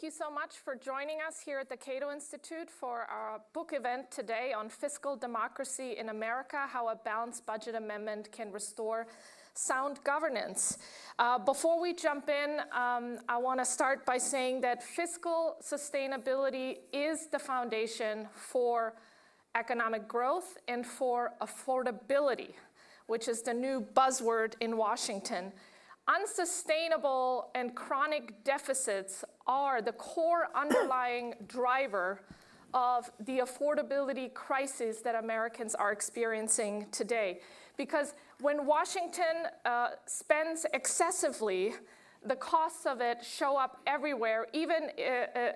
Thank you so much for joining us here at the Cato Institute for our book event today on Fiscal Democracy in America, how a balanced budget amendment can restore sound governance. Before we jump in, I want to start by saying that fiscal sustainability is the foundation for economic growth and for affordability, which is the new buzzword in Washington. Unsustainable and chronic deficits are the core underlying driver of the affordability crisis that Americans are experiencing today. Because when Washington spends excessively, the costs of it show up everywhere, even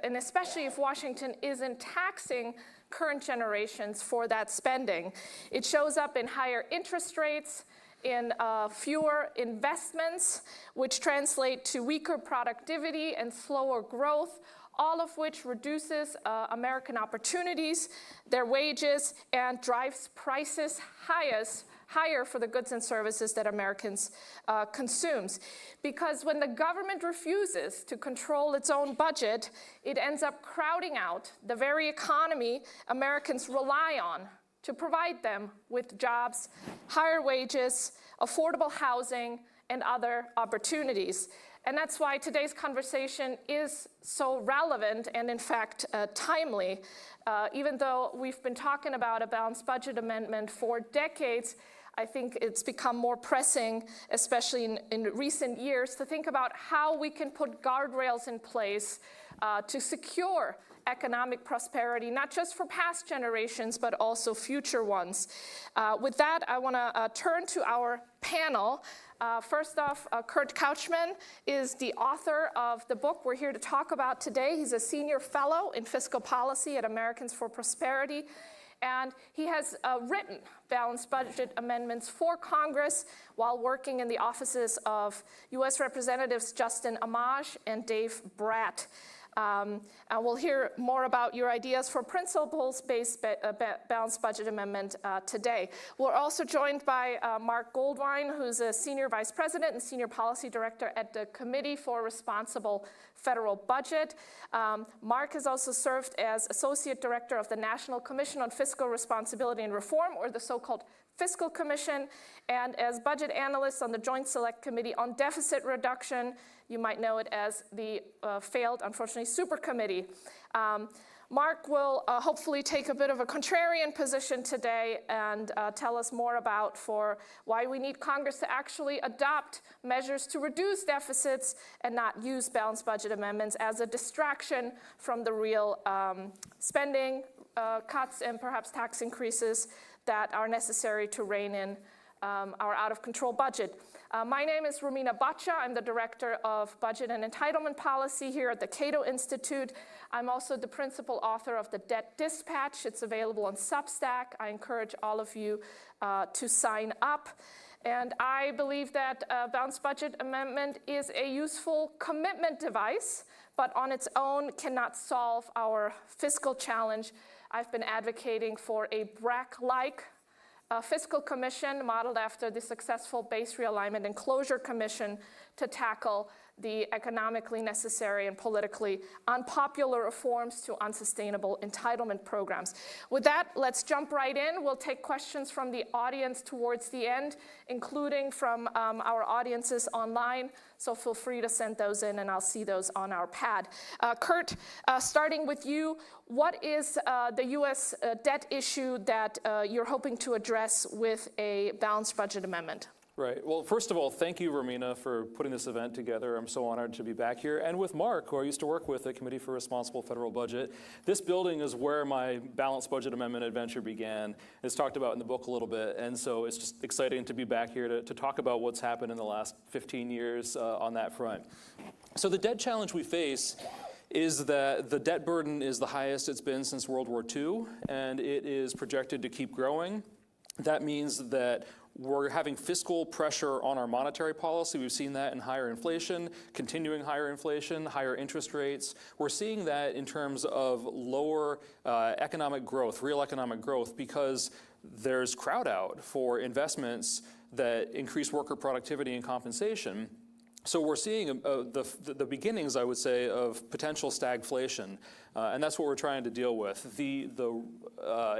and especially if Washington isn't taxing current generations for that spending. It shows up in higher interest rates, in fewer investments, which translate to weaker productivity and slower growth, all of which reduces American opportunities, their wages, and drives prices higher for the goods and services that Americans consumes. Because when the government refuses to control its own budget, it ends up crowding out the very economy Americans rely on to provide them with jobs, higher wages, affordable housing, and other opportunities. And that's why today's conversation is so relevant and, in fact, timely. Even though we've been talking about a balanced budget amendment for decades, I think it's become more pressing, especially in recent years, to think about how we can put guardrails in place to secure economic prosperity, not just for past generations, but also future ones. With that, I want to turn to our panel. First off, Kurt Couchman is the author of the book we're here to talk about today. He's a senior fellow in fiscal policy at Americans for Prosperity. And he has written balanced budget amendments for Congress while working in the offices of U.S. Representatives Justin Amash and Dave Bratt. And we'll hear more about your ideas for principles-based balanced budget amendment today. We're also joined by Marc Goldwein, who's a senior vice president and senior policy director at the Committee for Responsible Federal Budget. Marc has also served as associate director of the National Commission on Fiscal Responsibility and Reform, or the so-called Fiscal Commission, and as budget analyst on the Joint Select Committee on Deficit Reduction. You might know it as the failed, unfortunately, super committee. Marc will hopefully take a bit of a contrarian position today and tell us more about why we need Congress to actually adopt measures to reduce deficits and not use balanced budget amendments as a distraction from the real spending cuts and perhaps tax increases that are necessary to rein in our out-of-control budget. My name is Romina Boccia. I'm the Director of Budget and Entitlement Policy here at the Cato Institute. I'm also the principal author of the Debt Dispatch. It's available on Substack. I encourage all of you to sign up. And I believe that a balanced budget amendment is a useful commitment device, but on its own cannot solve our fiscal challenge. I've been advocating for a BRAC-like fiscal commission modeled after the successful Base Realignment and Closure Commission to tackle the economically necessary and politically unpopular reforms to unsustainable entitlement programs. With that, let's jump right in. We'll take questions from the audience towards the end, including from our audiences online. So feel free to send those in, and I'll see those on our pad. Kurt, starting with you, what is the U.S. Debt issue that you're hoping to address with a balanced budget amendment? Right. Well, first of all, thank you, Romina, for putting this event together. I'm so honored to be back here. And with Marc, who I used to work with at Committee for Responsible Federal Budget. This building is where my balanced budget amendment adventure began. It's talked about in the book a little bit. And so it's just exciting to be back here to talk about what's happened in the last 15 years on that front. So the debt challenge we face is that the debt burden is the highest it's been since World War II, and it is projected to keep growing. That means that we're having fiscal pressure on our monetary policy. We've seen that in higher inflation, continuing higher inflation, higher interest rates. We're seeing that in terms of lower economic growth, real economic growth, because there's crowd out for investments that increase worker productivity and compensation. So we're seeing the beginnings, I would say, of potential stagflation, and that's what we're trying to deal with. The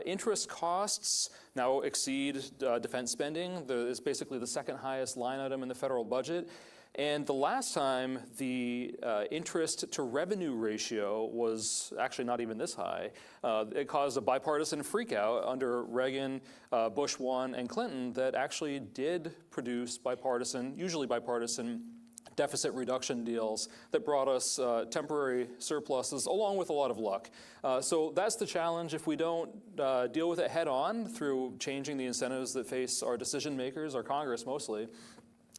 interest costs now exceed defense spending. It's basically the second highest line item in the federal budget. And the last time the interest to revenue ratio was actually not even this high, it caused a bipartisan freakout under Reagan, Bush 1, and Clinton that actually did produce usually bipartisan, deficit reduction deals that brought us temporary surpluses along with a lot of luck. So that's the challenge. If we don't deal with it head on through changing the incentives that face our decision makers, our Congress mostly,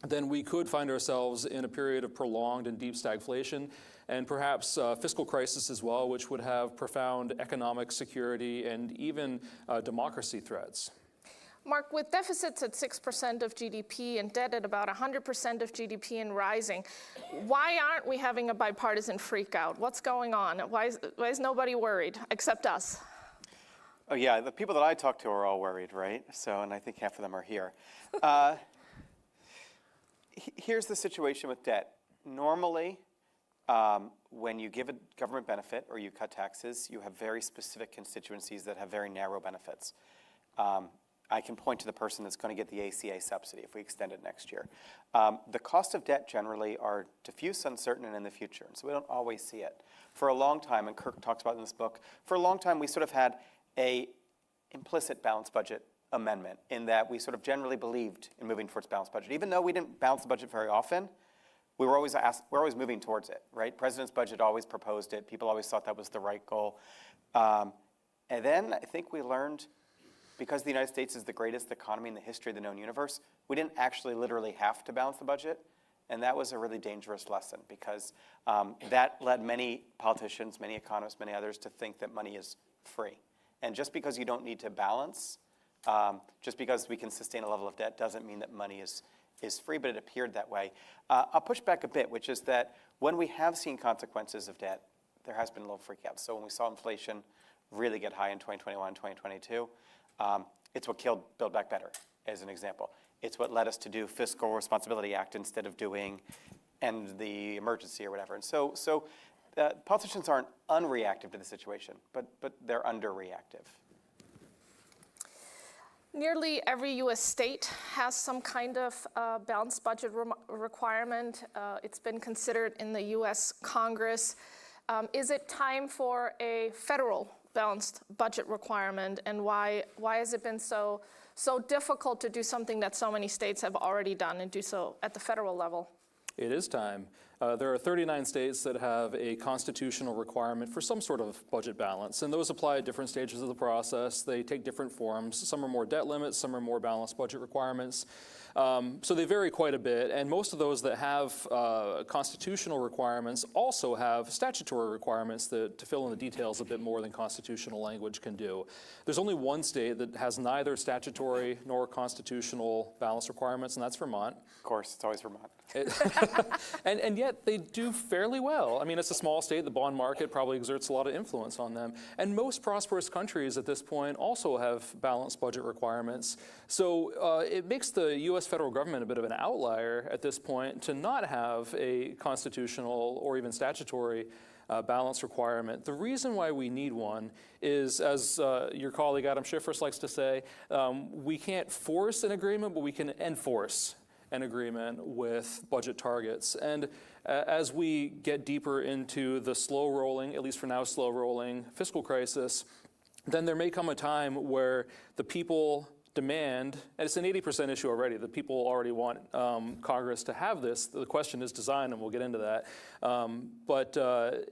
then we could find ourselves in a period of prolonged and deep stagflation and perhaps fiscal crisis as well, which would have profound economic security and even democracy threats. Mark, with deficits at 6% of GDP and debt at about 100% of GDP and rising, why aren't we having a bipartisan freakout? What's going on? Why is nobody worried except us? Oh yeah, the people that I talk to are all worried, right? So, and I think half of them are here. Here's the situation with debt. Normally, when you give a government benefit or you cut taxes, you have very specific constituencies that have very narrow benefits. I can point to the person that's going to get the ACA subsidy if we extend it next year. The cost of debt generally are diffuse, uncertain, and in the future. And so we don't always see it. For a long time, and Kirk talks about in this book, for a long time we sort of had a implicit balanced budget amendment in that we sort of generally believed in moving towards balanced budget. Even though we didn't balance the budget very often, we're always moving towards it, right? President's budget always proposed it. People always thought that was the right goal. And then I think we learned, because the United States is the greatest economy in the history of the known universe, we didn't actually literally have to balance the budget. And that was a really dangerous lesson because that led many politicians, many economists, many others to think that money is free. And just because you don't need to balance, just because we can sustain a level of debt doesn't mean that money is free, but it appeared that way. I'll push back a bit, which is that when we have seen consequences of debt, there has been a little freak out. So when we saw inflation really get high in 2021, 2022, it's what killed Build Back Better, as an example. It's what led us to do Fiscal Responsibility Act instead of doing End the Emergency or whatever. And so politicians aren't unreactive to the situation, but they're underreactive. Nearly every U.S. state has some kind of balanced budget requirement. It's been considered in the U.S. Congress. Is it time for a federal balanced budget requirement, and why has it been so difficult to do something that so many states have already done and do so at the federal level? It is time. There are 39 states that have a constitutional requirement for some sort of budget balance, and those apply at different stages of the process. They take different forms. Some are more debt limits, some are more balanced budget requirements. So they vary quite a bit, and most of those that have constitutional requirements also have statutory requirements to fill in the details a bit more than constitutional language can do. There's only one state that has neither statutory nor constitutional balance requirements, and that's Vermont. Of course, it's always Vermont. And yet they do fairly well. I mean, it's a small state. The bond market probably exerts a lot of influence on them. And most prosperous countries at this point also have balanced budget requirements. So it makes the U.S. federal government a bit of an outlier at this point to not have a constitutional or even statutory balance requirement. The reason why we need one is, as your colleague Adam Schiffers likes to say, we can't force an agreement, but we can enforce an agreement with budget targets. And as we get deeper into the slow rolling, at least for now slow rolling, fiscal crisis, then there may come a time where the people demand, and it's an 80% issue already, the people already want Congress to have this. The question is design, and we'll get into that. But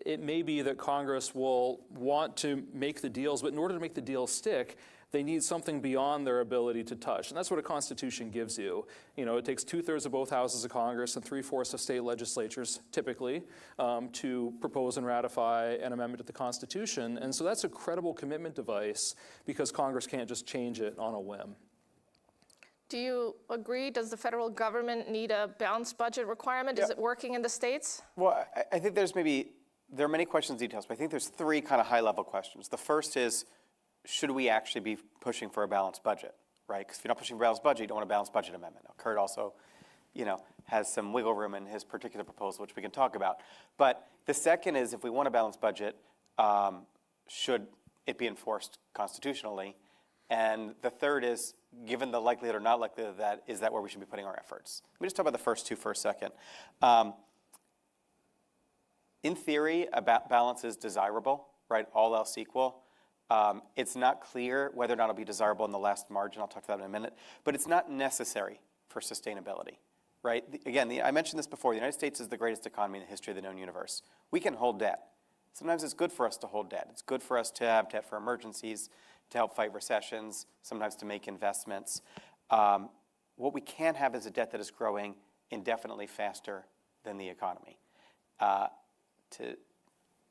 it may be that Congress will want to make the deals, but in order to make the deals stick, they need something beyond their ability to touch. And that's what a constitution gives you. You know, it takes 2/3 of both houses of Congress and 3/4 of state legislatures, typically, to propose and ratify an amendment to the Constitution. And so that's a credible commitment device because Congress can't just change it on a whim. Do you agree? Does the federal government need a balanced budget requirement? Yeah. Is it working in the states? Well, I think there are many questions and details, but I think there's three kind of high-level questions. The first is, should we actually be pushing for a balanced budget, right? Because if you're not pushing for a balanced budget, you don't want a balanced budget amendment. Now, Kurt also, has some wiggle room in his particular proposal, which we can talk about. But the second is, if we want a balanced budget, should it be enforced constitutionally? And the third is, given the likelihood or not likelihood of that, is that where we should be putting our efforts? Let me just talk about the first two for a second. In theory, a balance is desirable, right? All else equal. It's not clear whether or not it'll be desirable in the last margin. I'll talk about that in a minute. But it's not necessary for sustainability, right? I mentioned this before. The United States is the greatest economy in the history of the known universe. We can hold debt. Sometimes it's good for us to hold debt. It's good for us to have debt for emergencies, to help fight recessions, sometimes to make investments. What we can't have is a debt that is growing indefinitely faster than the economy. To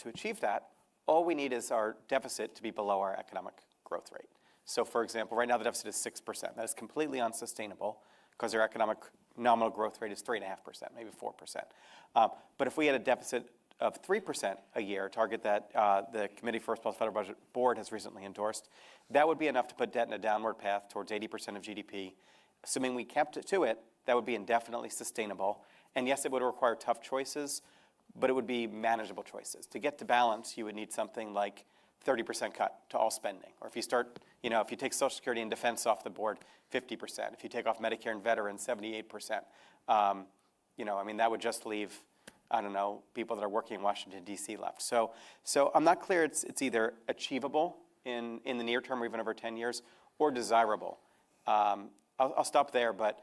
achieve that, all we need is our deficit to be below our economic growth rate. So for example, right now the deficit is 6%. That is completely unsustainable because our economic nominal growth rate is 3.5%, maybe 4%. But if we had a deficit of 3% a year, a target that the Committee for Responsible Federal Budget Board has recently endorsed, that would be enough to put debt in a downward path towards 80% of GDP. Assuming we kept it to it, that would be indefinitely sustainable. And yes, it would require tough choices, but it would be manageable choices. To get to balance, you would need something like 30% cut to all spending. Or if you start, if you take Social Security and defense off the board, 50%. If you take off Medicare and veterans, 78%. That would just leave, people that are working in Washington, D.C. left. So I'm not clear it's either achievable in the near term or even over 10 years, or desirable. I'll stop there, but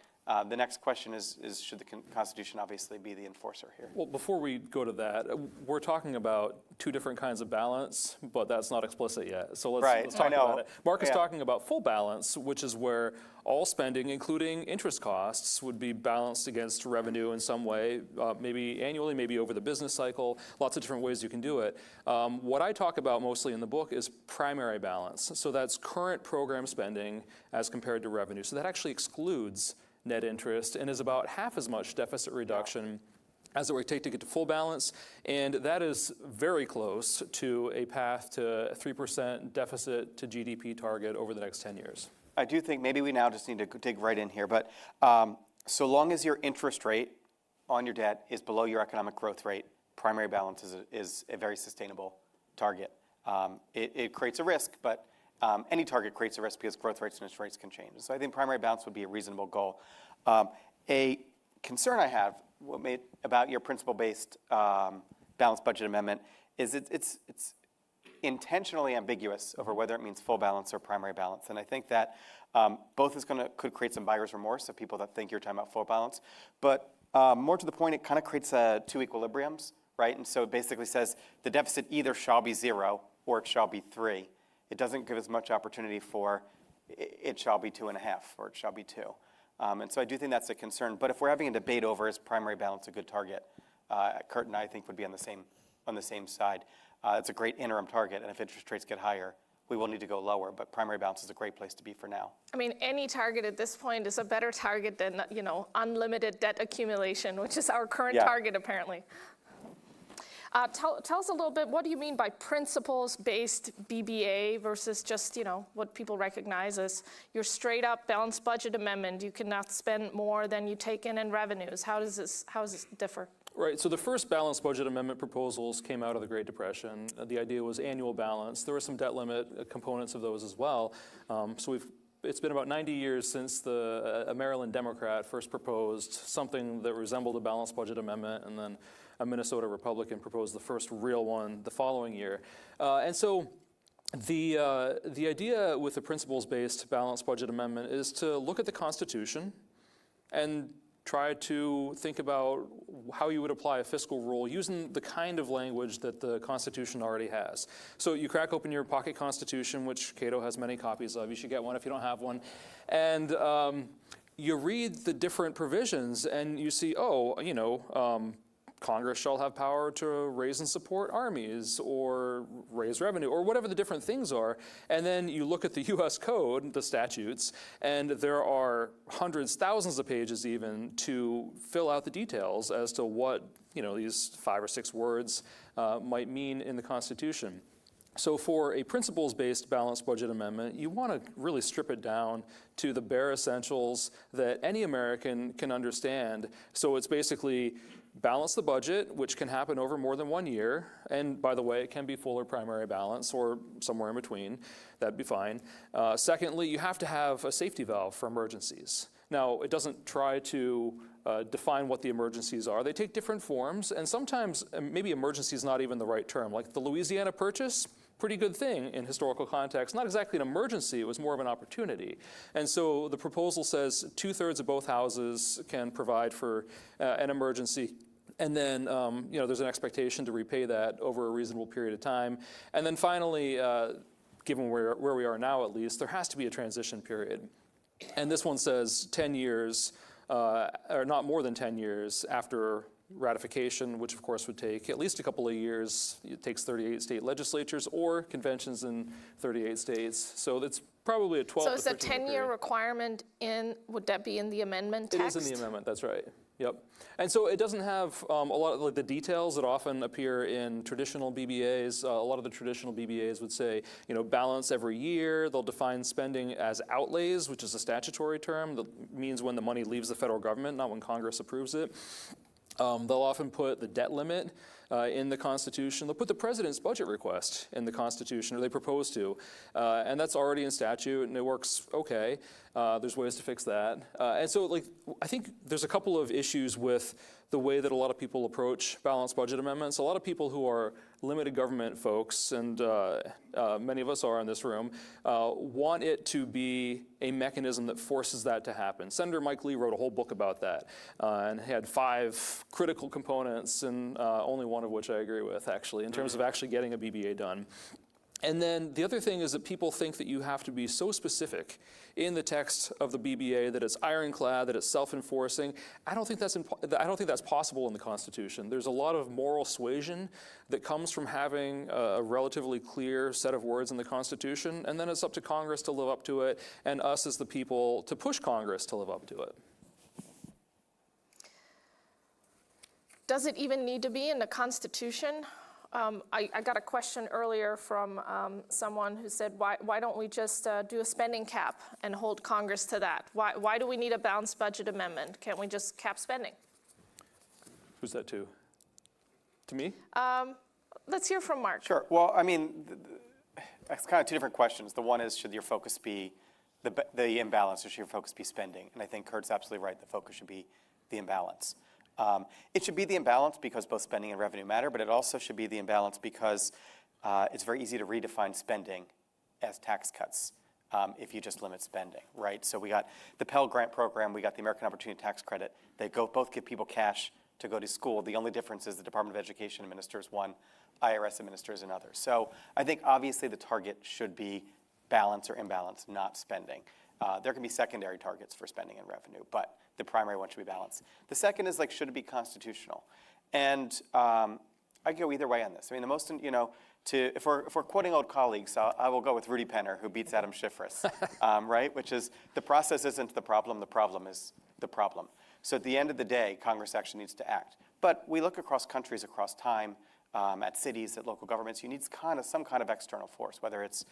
the next question is should the Constitution obviously be the enforcer here? Well, before we go to that, we're talking about two different kinds of balance, but that's not explicit yet. So let's talk about it. Marc is talking about full balance, which is where all spending, including interest costs, would be balanced against revenue in some way, maybe annually, maybe over the business cycle, lots of different ways you can do it. What I talk about mostly in the book is primary balance. So that's current program spending as compared to revenue. So that actually excludes net interest and is about half as much deficit reduction as it would take to get to full balance. And that is very close to a path to 3% deficit to GDP target over the next 10 years. I do think maybe we now just need to dig right in here. But so long as your interest rate on your debt is below your economic growth rate, primary balance is a very sustainable target. It creates a risk, but any target creates a risk because growth rates and interest rates can change. So I think primary balance would be a reasonable goal. A concern I have about your principle-based balanced budget amendment is it's intentionally ambiguous over whether it means full balance or primary balance. And I think that both could create some buyer's remorse of people that think you're talking about full balance. But more to the point, it kind of creates two equilibriums, right? And so it basically says the deficit either shall be 0 or it shall be 3. It doesn't give as much opportunity for it shall be 2.5 or it shall be 2. And so I do think that's a concern. But if we're having a debate over is primary balance a good target, Kurt and I think would be on the same side. It's a great interim target, and if interest rates get higher, we will need to go lower. But primary balance is a great place to be for now. Any target at this point is a better target than unlimited debt accumulation, which is our current target apparently. Tell us a little bit, what do you mean by principles-based BBA versus just, what people recognize as your straight-up balanced budget amendment? You cannot spend more than you take in revenues. How does this differ? Right, so the first balanced budget amendment proposals came out of the Great Depression. The idea was annual balance. There were some debt limit components of those as well. It's been about 90 years since a Maryland Democrat first proposed something that resembled a balanced budget amendment, and then a Minnesota Republican proposed the first real one the following year. And so the idea with the principles-based balanced budget amendment is to look at the Constitution and try to think about how you would apply a fiscal rule using the kind of language that the Constitution already has. So you crack open your pocket Constitution, which Cato has many copies of. You should get one if you don't have one. And you read the different provisions and you see, Congress shall have power to raise and support armies or raise revenue or whatever the different things are. And then you look at the U.S. Code, the statutes, and there are hundreds, thousands of pages even to fill out the details as to what these 5 or 6 words might mean in the Constitution. So for a principles-based balanced budget amendment, you want to really strip it down to the bare essentials that any American can understand. So it's basically balance the budget, which can happen over more than 1 year. And by the way, it can be full or primary balance or somewhere in between. That'd be fine. Secondly, you have to have a safety valve for emergencies. Now, it doesn't try to define what the emergencies are. They take different forms, and sometimes maybe emergency is not even the right term. Like the Louisiana Purchase, pretty good thing in historical context. Not exactly an emergency, it was more of an opportunity. And so the proposal says 2/3 of both houses can provide for an emergency. And then there's an expectation to repay that over a reasonable period of time. And then finally, given where we are now at least, there has to be a transition period. And this one says 10 years, or not more than 10 years after ratification, which of course would take at least a couple of years. It takes 38 state legislatures or conventions in 38 states. So it's probably a 12 So to is the 13 year 10-year period. requirement would that be in the amendment text? It is in the amendment, that's right. Yep. And so it doesn't have a lot of the details that often appear in traditional BBAs. A lot of the traditional BBAs would say, balance every year. They'll define spending as outlays, which is a statutory term. That means when the money leaves the federal government, not when Congress approves it. They'll often put the debt limit in the Constitution. They'll put the president's budget request in the Constitution, or they propose to. And that's already in statute, and it works okay. There's ways to fix that. And so I think there's a couple of issues with the way that a lot of people approach balanced budget amendments. A lot of people who are limited government folks, and many of us are in this room, want it to be a mechanism that forces that to happen. Senator Mike Lee wrote a whole book about that, and had 5 critical components, and only one of which I agree with, actually, in terms of actually getting a BBA done. And then the other thing is that people think that you have to be so specific in the text of the BBA that it's ironclad, that it's self-enforcing. I don't think that's possible in the Constitution. There's a lot of moral suasion that comes from having a relatively clear set of words in the Constitution, and then it's up to Congress to live up to it, and us as the people to push Congress to live up to it. Does it even need to be in the Constitution? I got a question earlier from someone who said, why don't we just do a spending cap and hold Congress to that? Why do we need a balanced budget amendment? Can't we just cap spending? Who's that to? To me? Let's hear from Marc. Sure. Well, I mean, it's kind of 2 different questions. The one is, should your focus be the imbalance, or should your focus be spending? And I think Kurt's absolutely right. The focus should be the imbalance. It should be the imbalance because both spending and revenue matter, but it also should be the imbalance because it's very easy to redefine spending as tax cuts if you just limit spending, right? So we got the Pell Grant program, we got the American Opportunity Tax Credit. They both give people cash to go to school. The only difference is the Department of Education administers one, IRS administers another. So I think obviously the target should be balance or imbalance, not spending. There can be secondary targets for spending and revenue, but the primary one should be balance. The second is should it be constitutional? And I go either way on this. I mean, the most, if we're quoting old colleagues, I will go with Rudy Penner, who beats Adam Schiffris, right? Which is the process isn't the problem is the problem. So at the end of the day, Congress actually needs to act. But we look across countries, across time, at cities, at local governments, you need some kind of external force, whether it's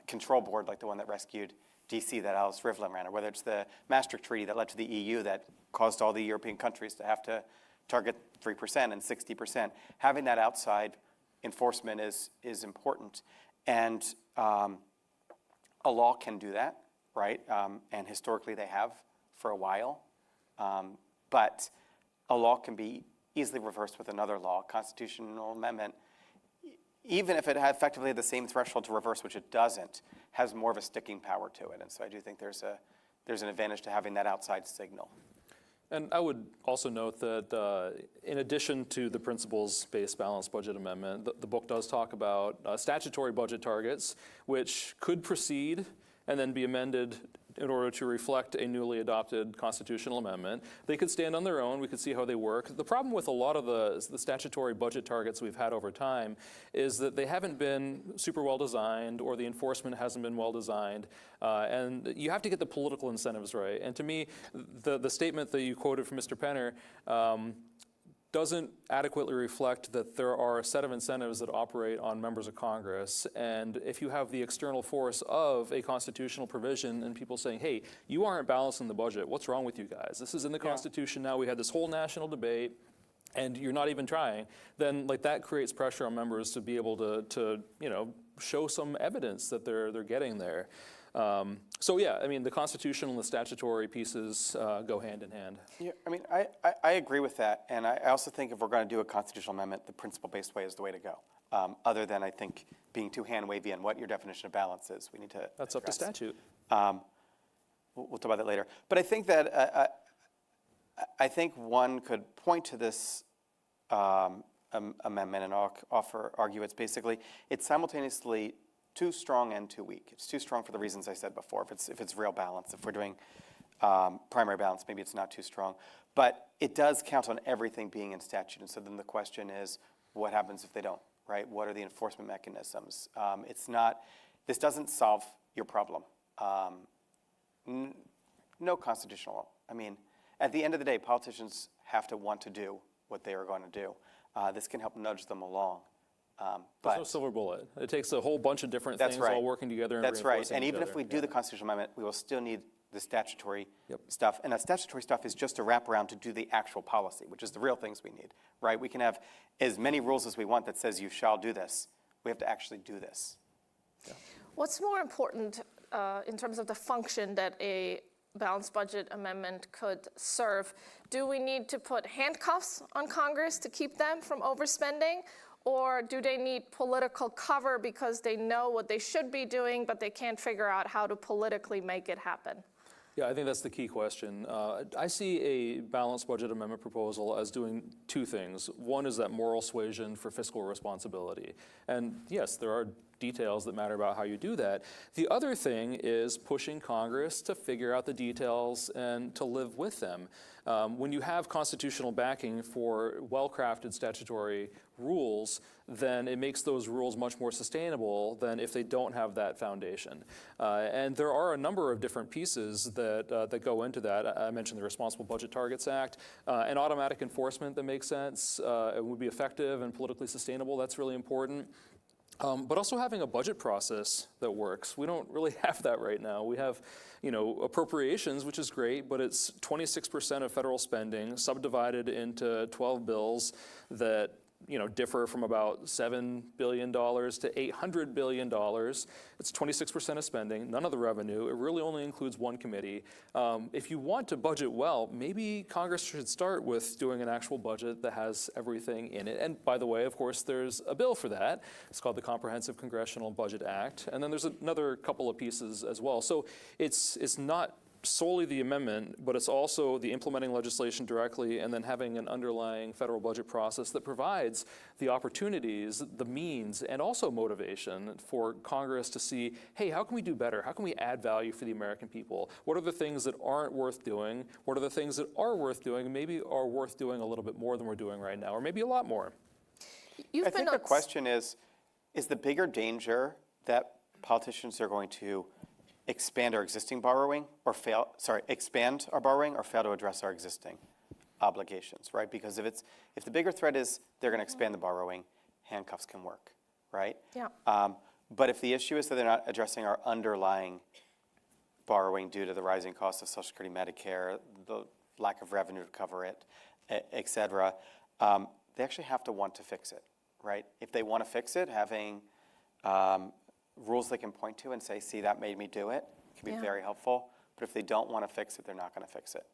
control board like the one that rescued DC that Alice Rivlin ran, or whether it's the Maastricht Treaty that led to the EU that caused all the European countries to have to target 3% and 60%. Having that outside enforcement is important. And a law can do that, right? And historically they have for a while. But a law can be easily reversed with another law. Constitutional amendment, even if it had effectively the same threshold to reverse, which it doesn't, has more of a sticking power to it. And so I do think there's an advantage to having that outside signal. And I would also note that in addition to the principles-based balanced budget amendment, the book does talk about statutory budget targets, which could proceed and then be amended in order to reflect a newly adopted constitutional amendment. They could stand on their own. We could see how they work. The problem with a lot of the statutory budget targets we've had over time is that they haven't been super well designed, or the enforcement hasn't been well designed. And you have to get the political incentives right. And to me, the statement that you quoted from Mr. Penner, doesn't adequately reflect that there are a set of incentives that operate on members of Congress. And if you have the external force of a constitutional provision and people saying, hey, you aren't balancing the budget, what's wrong with you guys? This is in the Constitution now, we had this whole national debate, and you're not even trying, then like that creates pressure on members to be able to show some evidence that they're getting there. So yeah, I mean, the constitutional and the statutory pieces go hand in hand. Yeah, I mean, I agree with that, and I also think if we're going to do a constitutional amendment, the principle-based way is the way to go. Other than, I think, being too hand-wavy on what your definition of balance is, we need to That's up to statute. We'll talk about that later. But I think that I think one could point to this amendment and argue it's simultaneously too strong and too weak. It's too strong for the reasons I said before. If it's real balance, if we're doing primary balance, maybe it's not too strong. But it does count on everything being in statute. And so then the question is, what happens if they don't, right? What are the enforcement mechanisms? This doesn't solve your problem. No constitutional, I mean, at the end of the day, politicians have to want to do what they are going to do. This can help nudge them along. There's no silver bullet. It takes a whole bunch of different things all working together and That's right. reinforcing And each even other. if we do the constitutional amendment, we will still need the statutory stuff. And that statutory stuff is just a wraparound to do the actual policy, which is the real things we need, right? We can have as many rules as we want that says you shall do this. We have to actually do this. Yeah. What's more important in terms of the function that a balanced budget amendment could serve? Do we need to put handcuffs on Congress to keep them from overspending? Or do they need political cover because they know what they should be doing, but they can't figure out how to politically make it happen? Yeah, I think that's the key question. I see a balanced budget amendment proposal as doing two things. One is that moral suasion for fiscal responsibility. And yes, there are details that matter about how you do that. The other thing is pushing Congress to figure out the details and to live with them. When you have constitutional backing for well-crafted statutory rules, then it makes those rules much more sustainable than if they don't have that foundation. And there are a number of different pieces that go into that. I mentioned the Responsible Budget Targets Act, and automatic enforcement that makes sense. It would be effective and politically sustainable. That's really important. But also having a budget process that works. We don't really have that right now. We have, appropriations, which is great, but it's 26% of federal spending subdivided into 12 bills that differ from about $7 billion to $800 billion. It's 26% of spending, none of the revenue. It really only includes one committee. If you want to budget well, maybe Congress should start with doing an actual budget that has everything in it. And by the way, of course, there's a bill for that. It's called the Comprehensive Congressional Budget Act. And then there's another couple of pieces as well. So it's not solely the amendment, but it's also the implementing legislation directly and then having an underlying federal budget process that provides the opportunities, the means, and also motivation for Congress to see, hey, how can we do better? How can we add value for the American people? What are the things that aren't worth doing? What are the things that are worth doing and maybe are worth doing a little bit more than we're doing right now, or maybe a lot more? I think the question is the bigger danger that politicians are going to expand our existing borrowing or expand our borrowing or fail to address our existing obligations, right? Because if the bigger threat is they're going to expand the borrowing, handcuffs can work, right? Yeah. But if the issue is that they're not addressing our underlying borrowing due to the rising cost of Social Security, Medicare, the lack of revenue to cover it, et cetera, they actually have to want to fix it, right? If they want to fix it, having rules they can point to and say, see, that made me do it, can be very helpful. But if they don't want to fix it, they're not going to fix it.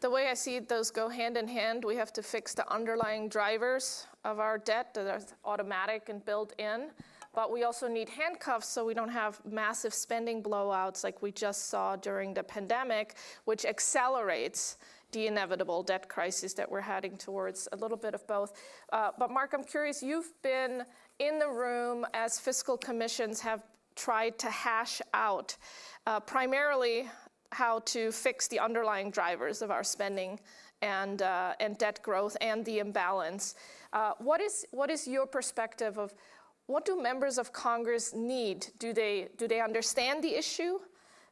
The way I see it, those go hand in hand. We have to fix the underlying drivers of our debt that are automatic and built in. But we also need handcuffs so we don't have massive spending blowouts like we just saw during the pandemic, which accelerates the inevitable debt crisis that we're heading towards, a little bit of both. But Marc, I'm curious, you've been in the room as fiscal commissions have tried to hash out primarily how to fix the underlying drivers of our spending and debt growth and the imbalance. What is your perspective of what do members of Congress need? Do they understand the issue?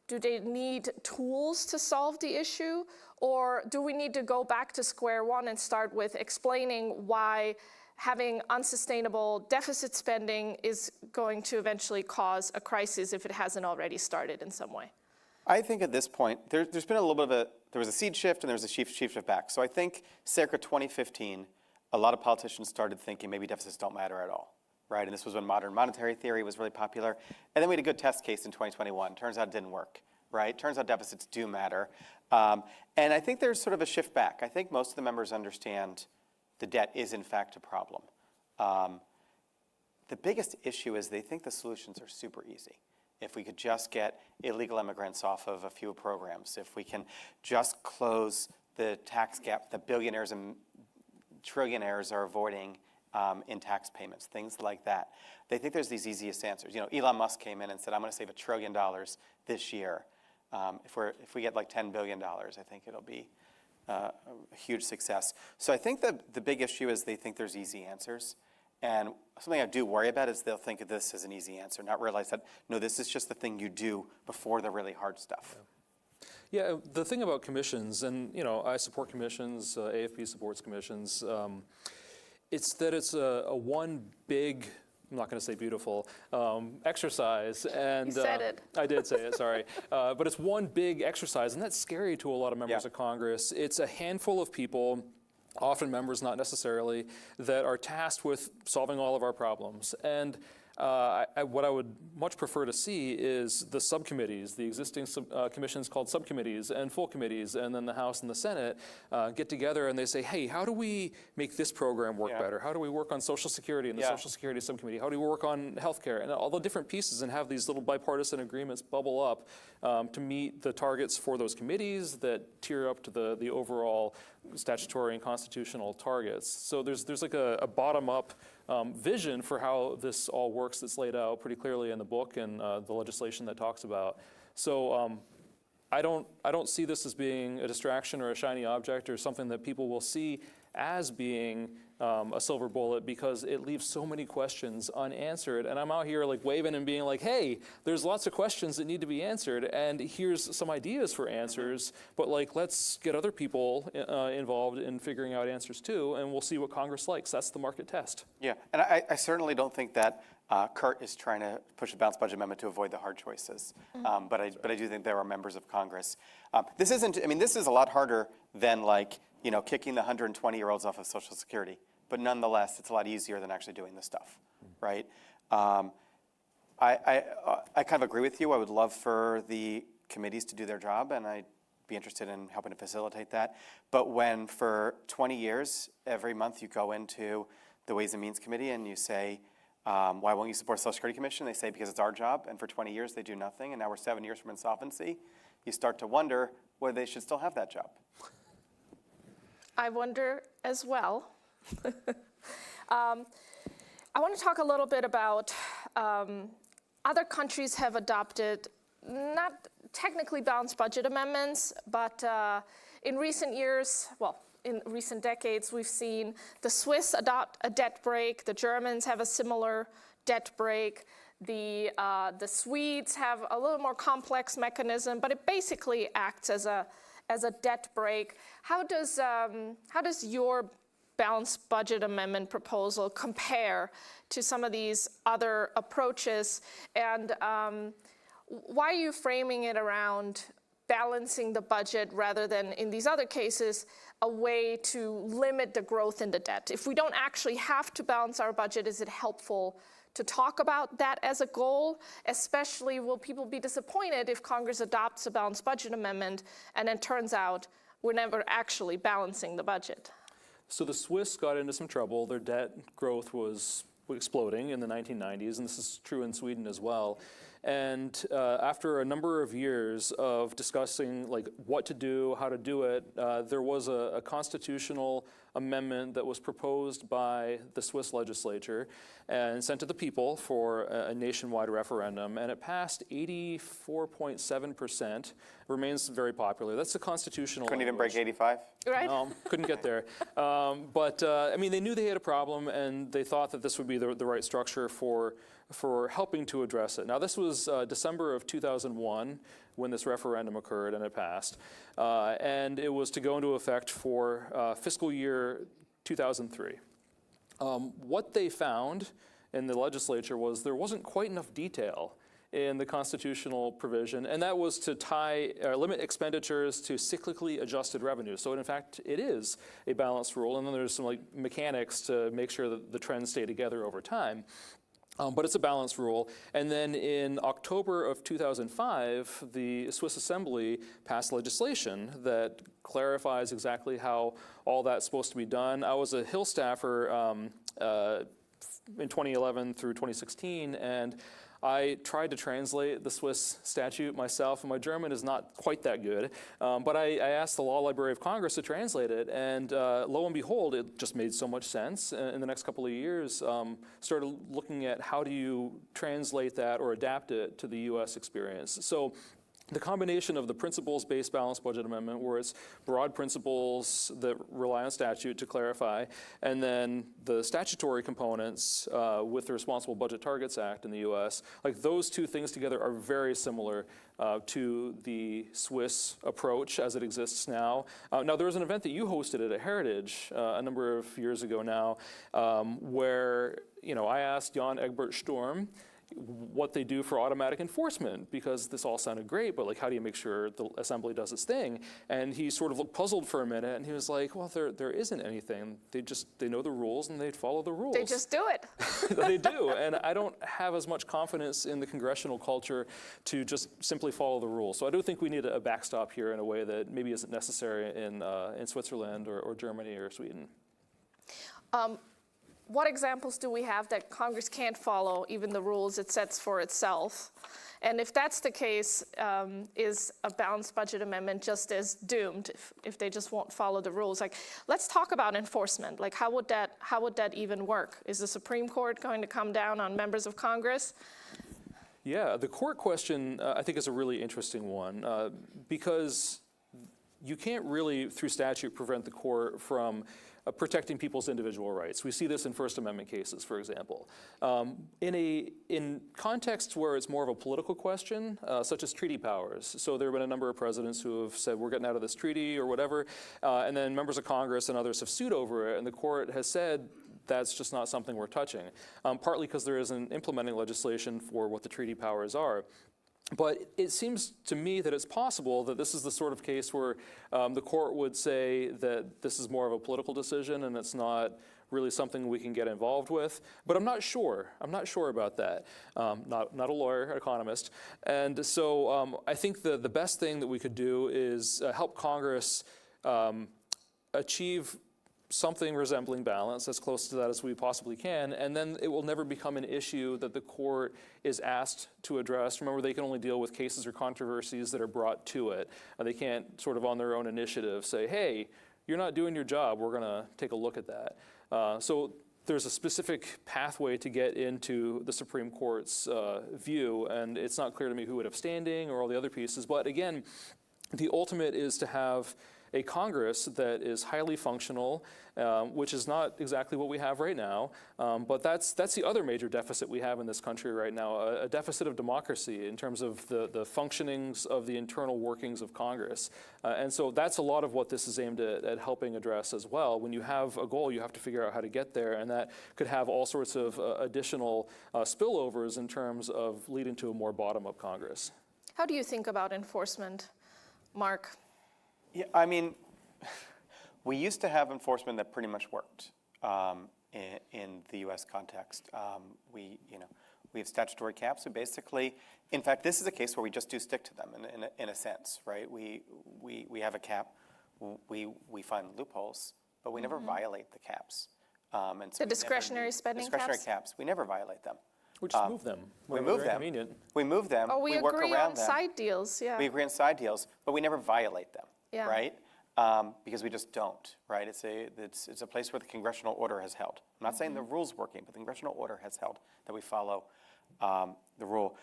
Do they need tools to solve the issue? Or do we need to go back to square one and start with explaining why having unsustainable deficit spending is going to eventually cause a crisis if it hasn't already started in some way? I think at this point, there's been a little bit of there was a seed shift and there was a shift back. So I think circa 2015, a lot of politicians started thinking maybe deficits don't matter at all, right? And this was when modern monetary theory was really popular. And then we had a good test case in 2021. Turns out it didn't work, right? Turns out deficits do matter. And I think there's sort of a shift back. I think most of the members understand the debt is in fact a problem. The biggest issue is they think the solutions are super easy. If we could just get illegal immigrants off of a few programs, if we can just close the tax gap that billionaires and trillionaires are avoiding in tax payments, things like that. They think there's these easiest answers. You know, Elon Musk came in and said, I'm going to save $1 trillion this year. If we get like $10 billion, I think it'll be a huge success. So I think the big issue is they think there's easy answers. And something I do worry about is they'll think of this as an easy answer, not realize that, no, this is just the thing you do before the really hard stuff. Yeah, the thing about commissions, and you know, I support commissions, AFP supports commissions, it's that it's a one big, I'm not going to say beautiful, exercise. And You said it. I did say it, sorry. But it's one big exercise, and that's scary to a lot of members of Congress. It's a handful of people, often members, not necessarily, that are tasked with solving all of our problems. And what I would much prefer to see is the subcommittees, the existing commissions called subcommittees and full committees, and then the House and the Senate get together and they say, hey, how do we make this program work better? How do we work on Social Security and the Social Security subcommittee? How do we work on healthcare? And all the different pieces, and have these little bipartisan agreements bubble up to meet the targets for those committees that tier up to the overall statutory and constitutional targets. So there's like a bottom-up vision for how this all works that's laid out pretty clearly in the book and the legislation that talks about. So I don't see this as being a distraction or a shiny object or something that people will see as being a silver bullet, because it leaves so many questions unanswered. And I'm out here like waving and being like, hey, there's lots of questions that need to be answered, and here's some ideas for answers, but like, let's get other people involved in figuring out answers too, and we'll see what Congress likes. That's the market test. Yeah, and I certainly don't think that Kurt is trying to push a balanced budget amendment to avoid the hard choices. But I do think there are members of Congress. This is a lot harder than like, you know, kicking the 120-year-olds off of Social Security. But nonetheless, it's a lot easier than actually doing this stuff, right? I kind of agree with you. I would love for the committees to do their job, and I'd be interested in helping to facilitate that. But when for 20 years, every month you go into the Ways and Means Committee and you say, why won't you support the Social Security Commission? They say, because it's our job. And for 20 years, they do nothing. And now we're 7 years from insolvency. You start to wonder whether they should still have that job. I wonder as well. I want to talk a little bit about other countries have adopted not technically balanced budget amendments, but in recent years, well, in recent decades, we've seen the Swiss adopt a debt brake. The Germans have a similar debt brake. The Swedes have a little more complex mechanism, but it basically acts as a debt brake. How does your balanced budget amendment proposal compare to some of these other approaches? And why are you framing it around balancing the budget rather than, in these other cases, a way to limit the growth in the debt? If we don't actually have to balance our budget, is it helpful to talk about that as a goal? Especially, will people be disappointed if Congress adopts a balanced budget amendment and then turns out we're never actually balancing the budget? So the Swiss got into some trouble. Their debt growth was exploding in the 1990s, and this is true in Sweden as well. And after a number of years of discussing like what to do, how to do it, there was a constitutional amendment that was proposed by the Swiss legislature and sent to the people for a nationwide referendum, and it passed 84.7%. Remains very popular. That's the constitutional Couldn't language. even break 85? Right? No, couldn't get there. But I mean, they knew they had a problem, and they thought that this would be the right structure for for helping to address it. Now, this was December of 2001 when this referendum occurred and it passed. And it was to go into effect for fiscal year 2003. What they found in the legislature was there wasn't quite enough detail in the constitutional provision, and that was to limit expenditures to cyclically adjusted revenue. So in fact, it is a balanced rule, and then there's some mechanics to make sure that the trends stay together over time. But it's a balanced rule. And then in October of 2005, the Swiss Assembly passed legislation that clarifies exactly how all that's supposed to be done. I was a Hill staffer in 2011 through 2016, and I tried to translate the Swiss statute myself, and my German is not quite that good. But I asked the Law Library of Congress to translate it, and lo and behold, it just made so much sense. In the next couple of years, started looking at how do you translate that or adapt it to the U.S. experience. So the combination of the principles-based balanced budget amendment, where it's broad principles that rely on statute to clarify, and then the statutory components with the Responsible Budget Targets Act in the U.S., those two things together are very similar to the Swiss approach as it exists now. Now, there was an event that you hosted at Heritage a number of years ago now, where I asked Jan Egbert Sturm what they do for automatic enforcement, because this all sounded great, but how do you make sure the assembly does its thing? And he sort of looked puzzled for a minute, and he was like, well, there isn't anything. They know the rules, and they follow the rules. They just do it. They do, and I don't have as much confidence in the congressional culture to just simply follow the rules. So I do think we need a backstop here in a way that maybe isn't necessary in Switzerland or Germany or Sweden. What examples do we have that Congress can't follow even the rules it sets for itself? And if that's the case, is a balanced budget amendment just as doomed if they just won't follow the rules? Let's talk about enforcement. How would that even work? Is the Supreme Court going to come down on members of Congress? Yeah, the court question I think is a really interesting one because you can't really, through statute, prevent the court from protecting people's individual rights. We see this in First Amendment cases, for example. In contexts where it's more of a political question, such as treaty powers. So there have been a number of presidents who have said, we're getting out of this treaty or whatever, and then members of Congress and others have sued over it, and the court has said, that's just not something we're touching, partly because there isn't implementing legislation for what the treaty powers are. But it seems to me that it's possible that this is the sort of case where the court would say that this is more of a political decision and it's not really something we can get involved with. But I'm not sure. I'm not sure about that. Not a lawyer, an economist. And so I think the best thing that we could do is help Congress achieve something resembling balance, as close to that as we possibly can, and then it will never become an issue that the court is asked to address. Remember, they can only deal with cases or controversies that are brought to it. They can't sort of on their own initiative say, hey, you're not doing your job, we're gonna take a look at that. So there's a specific pathway to get into the Supreme Court's view, and it's not clear to me who would have standing or all the other pieces, but again, the ultimate is to have a Congress that is highly functional, which is not exactly what we have right now, but that's the other major deficit we have in this country right now, a deficit of democracy in terms of the functionings of the internal workings of Congress. And so that's a lot of what this is aimed at helping address as well. When you have a goal, you have to figure out how to get there, and that could have all sorts of additional spillovers in terms of leading to a more bottom-up Congress. How do you think about enforcement, Mark? Yeah, I mean, we used to have enforcement that pretty much worked in the U.S. context. We have statutory caps. So basically, in fact, this is a case where we just do stick to them in a sense, right? We have a cap. We find loopholes, but we never violate the caps. And so the discretionary spending discretionary caps, we never violate them. We just move them. We move them. Convenient. We move them. Oh, we work agree around on them. side deals, yeah. We agree on side deals, but we never violate them, Yeah. right? Because we just don't, right? It's a place where the congressional order has held. I'm not saying the rule's working, but the congressional order has held that we follow the rule.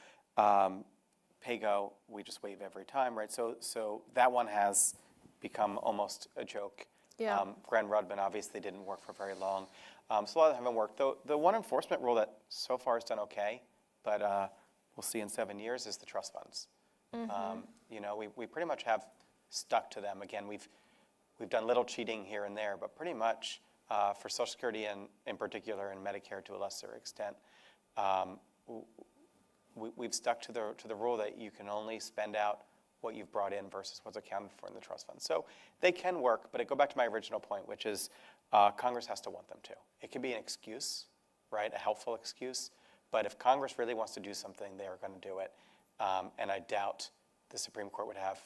Pay-go, we just waive every time, right? So that one has become almost a joke. Yeah. Grand Rudman obviously didn't work for very long. So a lot of them haven't worked. The one enforcement rule that so far has done okay but we'll see in 7 years, is the trust funds. You know, we pretty much have stuck to them. Again, we've done little cheating here and there, but pretty much for Social Security and in particular, and Medicare to a lesser extent, we've stuck to the rule that you can only spend out what you've brought in versus what's accounted for in the trust fund. So they can work, but I go back to my original point, which is Congress has to want them to. It can be an excuse, right, a helpful excuse, but if Congress really wants to do something, they are going to do it. And I doubt the Supreme Court would have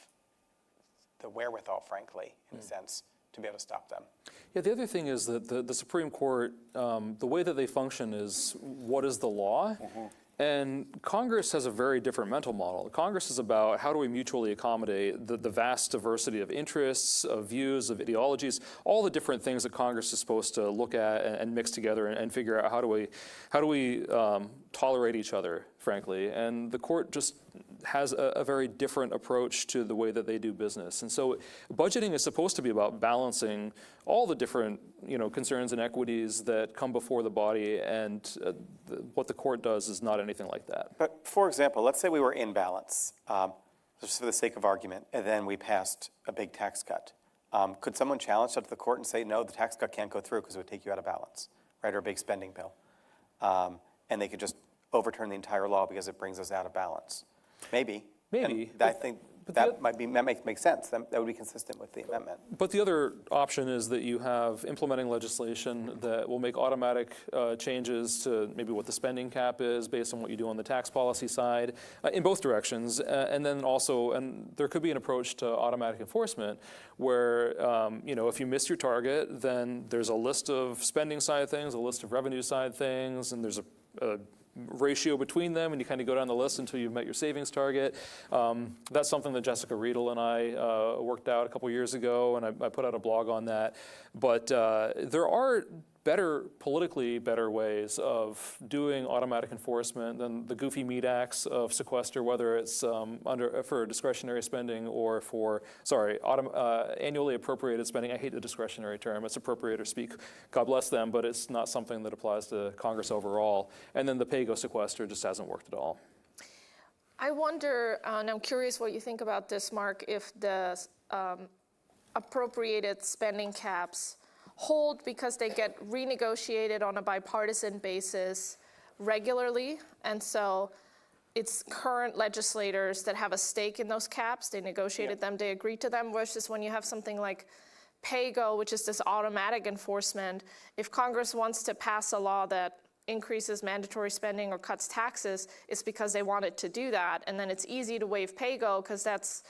the wherewithal, frankly, in a sense, to be able to stop them. Yeah, the other thing is that the Supreme Court, the way that they function is what is the law? And Congress has a very different mental model. Congress is about how do we mutually accommodate the vast diversity of interests, of views, of ideologies, all the different things that Congress is supposed to look at and mix together and figure out how do we tolerate each other, frankly. And the court just has a very different approach to the way that they do business. And so budgeting is supposed to be about balancing all the different concerns and equities that come before the body, and what the court does is not anything like that. But for example, let's say we were in balance, just for the sake of argument, and then we passed a big tax cut. Could someone challenge that to the court and say, no, the tax cut can't go through because it would take you out of balance, right, or a big spending bill? And they could just overturn the entire law because it brings us out of balance. Maybe. Maybe. And I think that makes sense. That would be consistent with the amendment. But the other option is that you have implementing legislation that will make automatic changes to maybe what the spending cap is based on what you do on the tax policy side in both directions. And then also, and there could be an approach to automatic enforcement where, if you miss your target, then there's a list of spending side things, a list of revenue side things, and there's a ratio between them, and you kind of go down the list until you've met your savings target. That's something that Jessica Riedel and I worked out a couple years ago, and I put out a blog on that. But there are politically better ways of doing automatic enforcement than the goofy meat acts of sequester, whether it's for discretionary spending or for, annually appropriated spending. I hate the discretionary term. It's appropriator speak. God bless them, but it's not something that applies to Congress overall. And then the pay-go sequester just hasn't worked at all. I wonder, and I'm curious what you think about this, Mark, if the appropriated spending caps hold because they get renegotiated on a bipartisan basis regularly, and so it's current legislators that have a stake in those caps. They negotiated them, they agreed to them, versus when you have something like pay-go, which is this automatic enforcement. If Congress wants to pass a law that increases mandatory spending or cuts taxes, it's because they wanted to do that, and then it's easy to waive pay-go because that's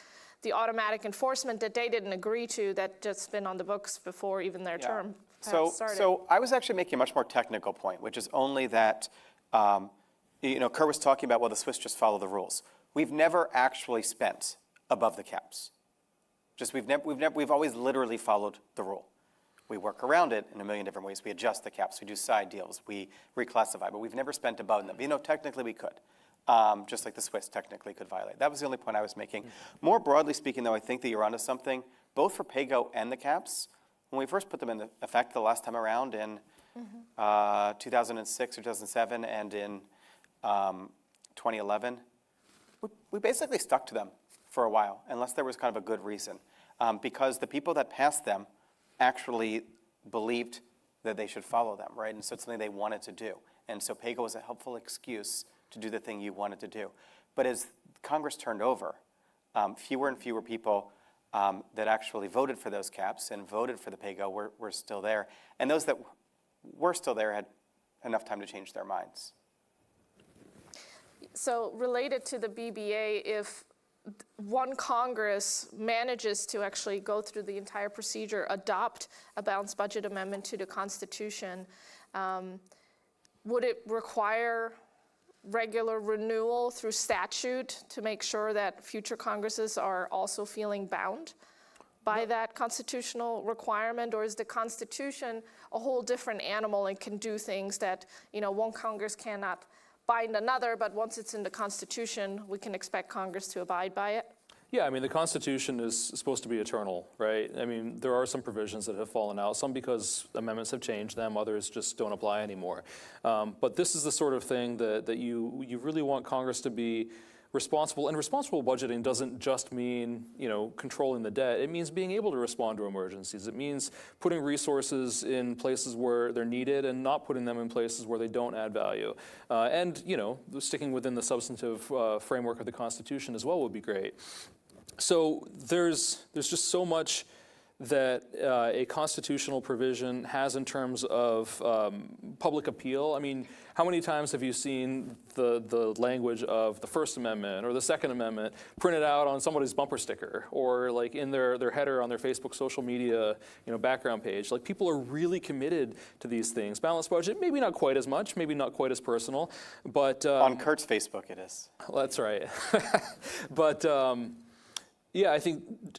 the automatic enforcement that they didn't agree to, that just been on the books before even their term started. So I was actually making a much more technical point, which is only that, Kurt was talking about, well, the Swiss just follow the rules. We've never actually spent above the caps. We've always literally followed the rule. We work around it in a million different ways. We adjust the caps, we do side deals, we reclassify, but we've never spent above them. Technically we could. Just like the Swiss technically could violate. That was the only point I was making. More broadly speaking, though, I think that you're onto something, both for pay-go and the caps. When we first put them in effect the last time around in 2006 or 2007 and in 2011, we basically stuck to them for a while, unless there was kind of a good reason. Because the people that passed them actually believed that they should follow them, right? And so it's something they wanted to do. And so pay-go was a helpful excuse to do the thing you wanted to do. But as Congress turned over, fewer and fewer people that actually voted for those caps and voted for the pay-go were still there. And those that were still there had enough time to change their minds. So related to the BBA, if one Congress manages to actually go through the entire procedure, adopt a balanced budget amendment to the Constitution, would it require regular renewal through statute to make sure that future Congresses are also feeling bound by that constitutional requirement? Or is the Constitution a whole different animal and can do things that one Congress cannot bind another, but once it's in the Constitution, we can expect Congress to abide by it? Yeah, I mean, the Constitution is supposed to be eternal, right? I mean, there are some provisions that have fallen out, some because amendments have changed them, others just don't apply anymore. But this is the sort of thing that you really want Congress to be responsible. And responsible budgeting doesn't just mean, controlling the debt. It means being able to respond to emergencies. It means putting resources in places where they're needed and not putting them in places where they don't add value. And sticking within the substantive framework of the Constitution as well would be great. So there's just so much that a constitutional provision has in terms of public appeal. I mean, how many times have you seen the language of the First Amendment or the Second Amendment printed out on somebody's bumper sticker or like in their header on their Facebook social media background page? Like, people are really committed to these things. Balanced budget, maybe not quite as much, maybe not quite as personal, but on Kurt's Facebook it is. That's right. But yeah,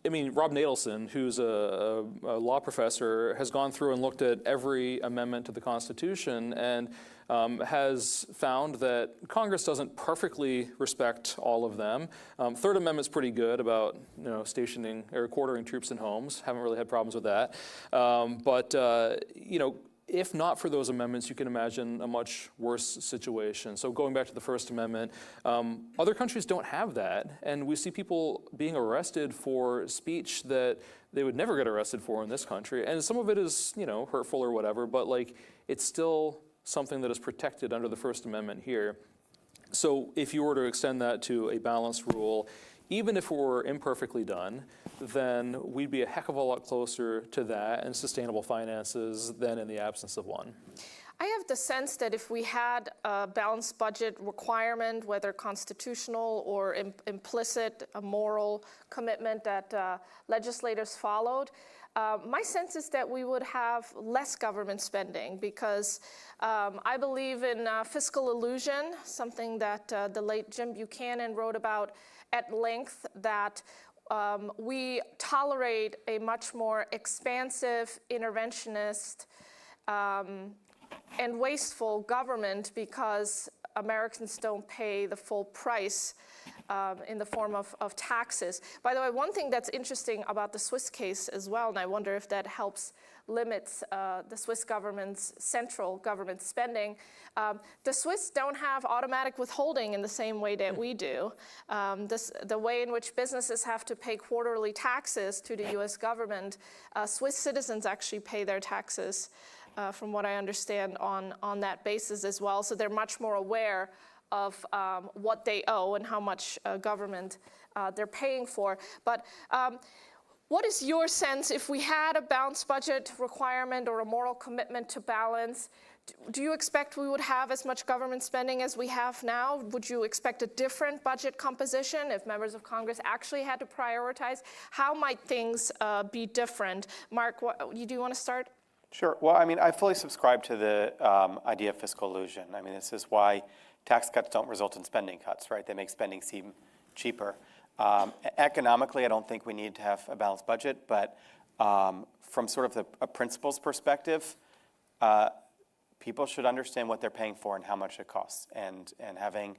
I mean, Rob Natelson, who's a law professor, has gone through and looked at every amendment to the Constitution and has found that Congress doesn't perfectly respect all of them. Third Amendment's pretty good about stationing or quartering troops in homes. Haven't really had problems with that. But if not for those amendments, you can imagine a much worse situation. So going back to the First Amendment, other countries don't have that. And we see people being arrested for speech that they would never get arrested for in this country. And some of it is, hurtful or whatever, but it's still something that is protected under the First Amendment here. So if you were to extend that to a balanced rule, even if it were imperfectly done, then we'd be a heck of a lot closer to that and sustainable finances than in the absence of one. I have the sense that if we had a balanced budget requirement, whether constitutional or implicit, a moral commitment that legislators followed, my sense is that we would have less government spending because I believe in fiscal illusion, something that the late Jim Buchanan wrote about at length, that we tolerate a much more expansive, interventionist, and wasteful government because Americans don't pay the full price in the form of taxes. By the way, one thing that's interesting about the Swiss case as well, and I wonder if that helps limits the Swiss government's central government spending. The Swiss don't have automatic withholding in the same way that we do. The way in which businesses have to pay quarterly taxes to the US government, Swiss citizens actually pay their taxes, from what I understand, on that basis as well. So they're much more aware of what they owe and how much government they're paying for. But what is your sense, if we had a balanced budget requirement or a moral commitment to balance, do you expect we would have as much government spending as we have now? Would you expect a different budget composition if members of Congress actually had to prioritize? How might things be different? Mark, do you want to start? Sure. Well, I mean, I fully subscribe to the idea of fiscal illusion. I mean, this is why tax cuts don't result in spending cuts, right? They make spending seem cheaper. Economically, I don't think we need to have a balanced budget, but from sort of a principles perspective, people should understand what they're paying for and how much it costs, and having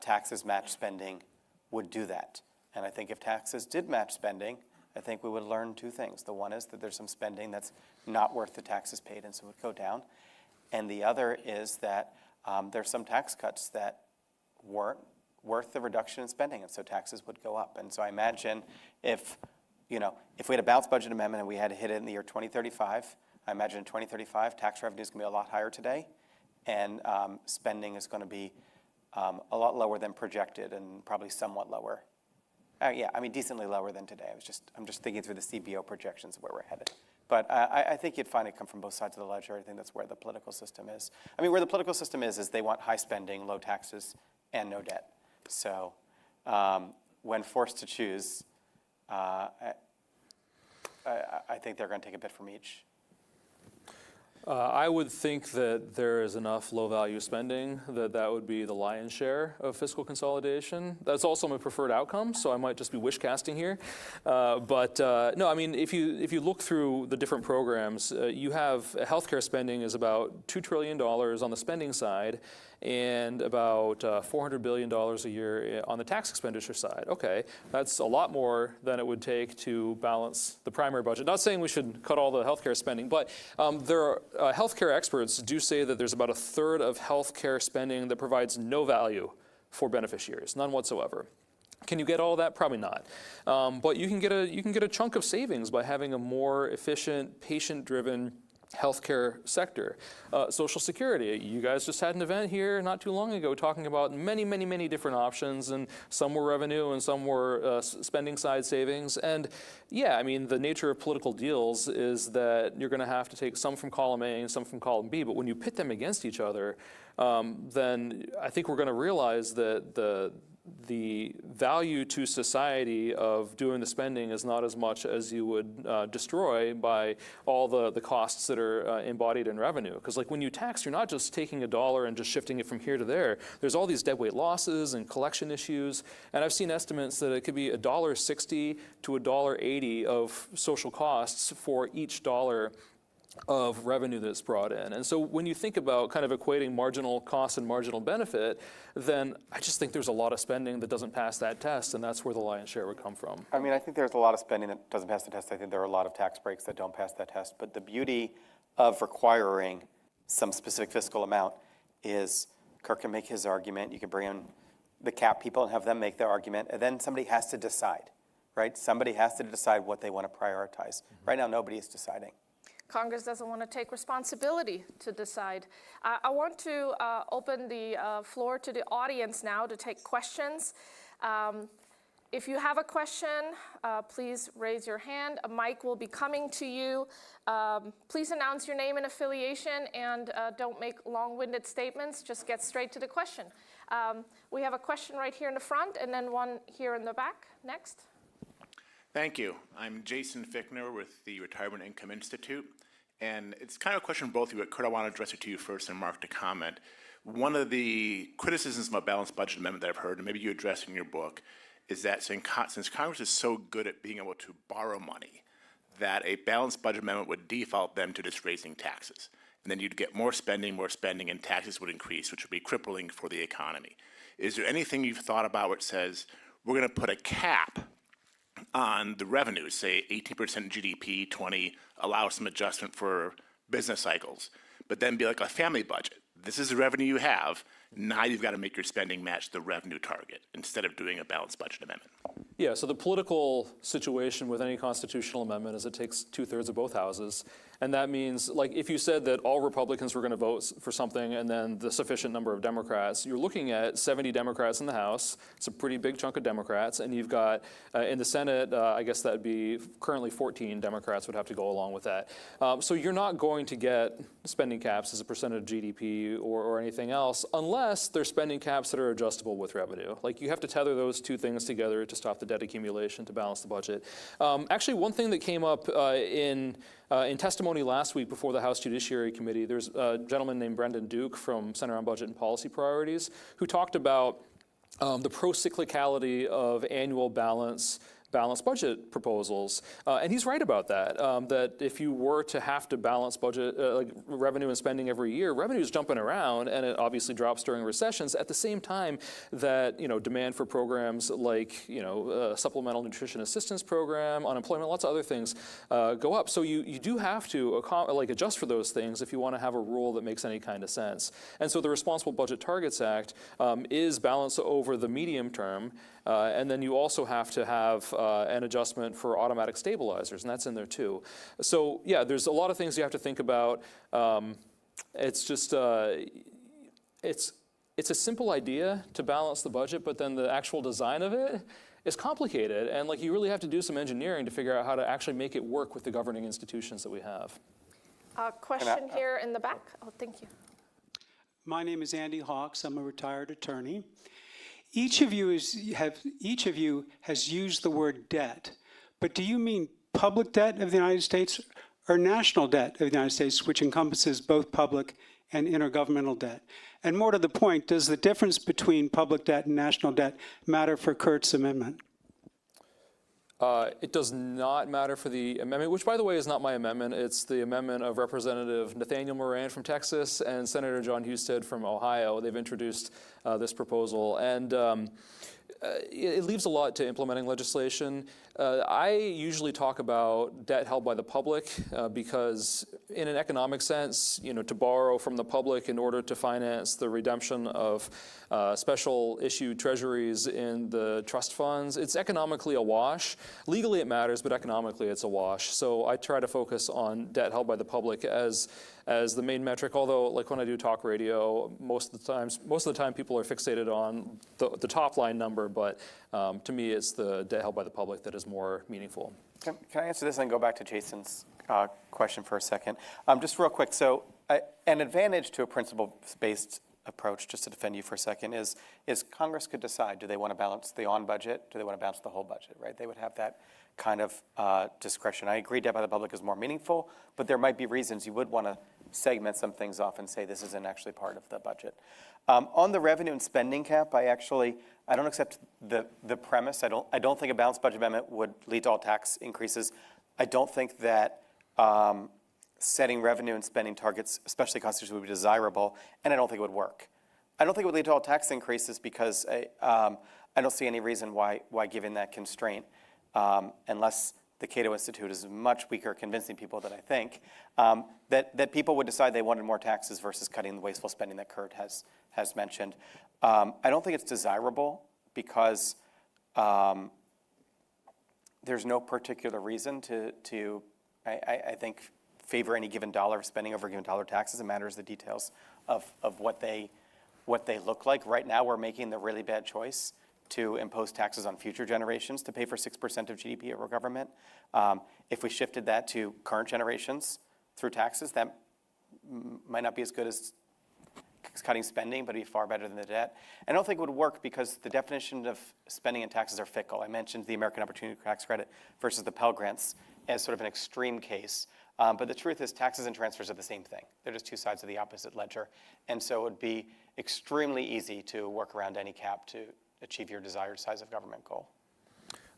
taxes match spending would do that. And I think if taxes did match spending, I think we would learn two things. The one is that there's some spending that's not worth the taxes paid, and so it would go down. And the other is that there's some tax cuts that weren't worth the reduction in spending, and so taxes would go up. And so I imagine if we had a balanced budget amendment and we had to hit it in the year 2035, I imagine in 2035 tax revenue is going to be a lot higher today, and spending is going to be a lot lower than projected, and probably somewhat lower. Yeah, I mean decently lower than today. I'm just thinking through the CBO projections of where we're headed. But I think you'd find it come from both sides of the ledger. I think that's where the political system is. I mean, where the political system is they want high spending, low taxes, and no debt. So when forced to choose, I think they're going to take a bit from each. I would think that there is enough low-value spending that would be the lion's share of fiscal consolidation. That's also my preferred outcome, so I might just be wish-casting here. But no, I mean, if you look through the different programs, you have healthcare spending is about $2 trillion on the spending side, and about $400 billion a year on the tax expenditure side. Okay, that's a lot more than it would take to balance the primary budget. Not saying we should cut all the healthcare spending, but healthcare experts do say that there's about a third of healthcare spending that provides no value for beneficiaries, none whatsoever. Can you get all that? Probably not. But you can get a chunk of savings by having a more efficient, patient-driven healthcare sector. Social Security, you guys just had an event here not too long ago talking about many, many, many different options, and some were revenue and some were spending side savings. And yeah, I mean, the nature of political deals is that you're going to have to take some from column A and some from column B, but when you pit them against each other, then I think we're going to realize that the value to society of doing the spending is not as much as you would destroy by all the costs that are embodied in revenue. Because like when you tax, you're not just taking a dollar and just shifting it from here to there. There's all these deadweight losses and collection issues. And I've seen estimates that it could be $1.60 to $1.80 of social costs for each dollar of revenue that's brought in. And so when you think about kind of equating marginal cost and marginal benefit, then I just think there's a lot of spending that doesn't pass that test, and that's where the lion's share would come from. I mean, I think there's a lot of spending that doesn't pass the test. I think there are a lot of tax breaks that don't pass that test. But the beauty of requiring some specific fiscal amount is Kirk can make his argument. You can bring in the cap people and have them make their argument. And then somebody has to decide, right? Somebody has to decide what they want to prioritize. Right now, nobody is deciding. Congress doesn't want to take responsibility to decide. I want to open the floor to the audience now to take questions. If you have a question, please raise your hand. A mic will be coming to you. Please announce your name and affiliation, and don't make long-winded statements. Just get straight to the question. We have a question right here in the front, and then one here in the back. Next. Thank you. I'm Jason Fickner with the Retirement Income Institute. And it's kind of a question for both of you, but Kurt, I want to address it to you first and Mark to comment. One of the criticisms of a balanced budget amendment that I've heard, and maybe you address in your book, is that since Congress is so good at being able to borrow money, that a balanced budget amendment would default them to just raising taxes. And then you'd get more spending, and taxes would increase, which would be crippling for the economy. Is there anything you've thought about where it says, we're going to put a cap on the revenues, say 18% GDP, 20, allow some adjustment for business cycles, but then be like a family budget. This is the revenue you have. Now you've got to make your spending match the revenue target instead of doing a balanced budget amendment. Yeah, so the political situation with any constitutional amendment is it takes 2/3 of both houses. And that means, like, if you said that all Republicans were going to vote for something and then the sufficient number of Democrats, you're looking at 70 Democrats in the House. It's a pretty big chunk of Democrats. And you've got, in the Senate, I guess that would be currently 14 Democrats would have to go along with that. So you're not going to get spending caps as a percent of GDP or anything else unless there's spending caps that are adjustable with revenue. Like, you have to tether those two things together to stop the debt accumulation, to balance the budget. Actually, one thing that came up in testimony last week before the House Judiciary Committee, there's a gentleman named Brendan Duke from Center on Budget and Policy Priorities who talked about the pro-cyclicality of annual balanced budget proposals. And he's right about that, that if you were to have to balance budget, like revenue and spending every year, revenue is jumping around and it obviously drops during recessions at the same time that, demand for programs like, supplemental nutrition assistance program, unemployment, lots of other things go up. So you do have to adjust for those things if you want to have a rule that makes any kind of sense. And so the Responsible Budget Targets Act is balanced over the medium term. And then you also have to have an adjustment for automatic stabilizers, and that's in there too. So yeah, there's a lot of things you have to think about. It's just, it's a simple idea to balance the budget, but then the actual design of it is complicated. And you really have to do some engineering to figure out how to actually make it work with the governing institutions that we have. Question here in the back. Oh, thank you. My name is Andy Hawks. I'm a retired attorney. Each of you has used the word debt, but do you mean public debt of the United States or national debt of the United States, which encompasses both public and intergovernmental debt? And more to the point, does the difference between public debt and national debt matter for Kurt's amendment? It does not matter for the amendment, which, by the way, is not my amendment. It's the amendment of Representative Nathaniel Moran from Texas and Senator John Husted from Ohio. They've introduced this proposal, and it leaves a lot to implementing legislation. I usually talk about debt held by the public because in an economic sense, to borrow from the public in order to finance the redemption of special issue treasuries in the trust funds, it's economically a wash. Legally it matters, but economically it's a wash. So I try to focus on debt held by the public as the main metric, although like when I do talk radio, most of the time people are fixated on the top line number, but to me it's the debt held by the public that is more meaningful. Can I answer this and go back to Jason's question for a second? Just real quick, so an advantage to a principle-based approach, just to defend you for a second, is Congress could decide, do they want to balance the on-budget, do they want to balance the whole budget, right? They would have that kind of discretion. I agree debt by the public is more meaningful, but there might be reasons you would want to segment some things off and say this isn't actually part of the budget. On the revenue and spending cap, I don't accept the premise. I don't think a balanced budget amendment would lead to all tax increases. I don't think that setting revenue and spending targets, especially constitutionally, would be desirable, and I don't think it would work. I don't think it would lead to all tax increases because I don't see any reason why given that constraint, unless the Cato Institute is much weaker at convincing people than I think, that people would decide they wanted more taxes versus cutting the wasteful spending that Kurt has mentioned. I don't think it's desirable because there's no particular reason to I think, favor any given dollar of spending over a given dollar of taxes. It matters the details of what they look like. Right now, we're making the really bad choice to impose taxes on future generations to pay for 6% of GDP of our government. If we shifted that to current generations through taxes, that might not be as good as cutting spending, but it'd be far better than the debt. I don't think it would work because the definition of spending and taxes are fickle. I mentioned the American Opportunity Tax Credit versus the Pell Grants as sort of an extreme case. But the truth is taxes and transfers are the same thing. They're just two sides of the opposite ledger. And so it would be extremely easy to work around any cap to achieve your desired size of government goal.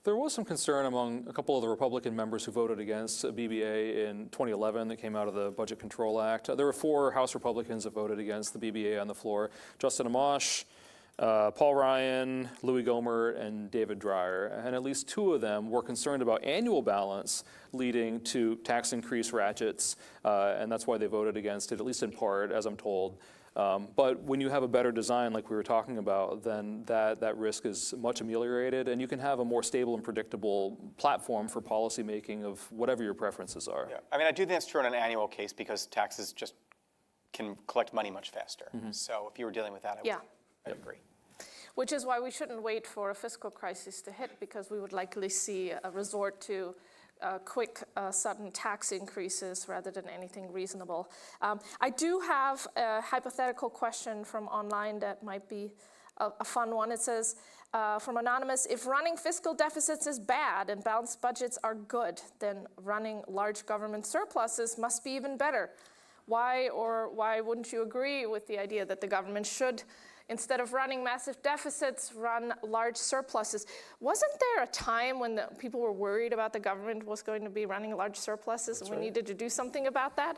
There was some concern among a couple of the Republican members who voted against a BBA in 2011 that came out of the Budget Control Act. There were 4 House Republicans that voted against the BBA on the floor: Justin Amash, Paul Ryan, Louis Gohmert, and David Dreyer. And at least 2 of them were concerned about annual balance leading to tax increase ratchets, and that's why they voted against it, at least in part, as I'm told. But when you have a better design like we were talking about, then that risk is much ameliorated, and you can have a more stable and predictable platform for policy making of whatever your preferences are. Yeah. I mean, I do think that's true on an annual case because taxes just can collect money much faster. Mm-hmm. So if you were dealing with that, I'd agree. Which is why we shouldn't wait for a fiscal crisis to hit, because we would likely see a resort to quick, sudden tax increases rather than anything reasonable. I do have a hypothetical question from online that might be a fun one. It says, from Anonymous, if running fiscal deficits is bad and balanced budgets are good, then running large government surpluses must be even better. Why wouldn't you agree with the idea that the government should, instead of running massive deficits, run large surpluses? Wasn't there a time when people were worried about the government was going to be running large surpluses and we needed to do something about that?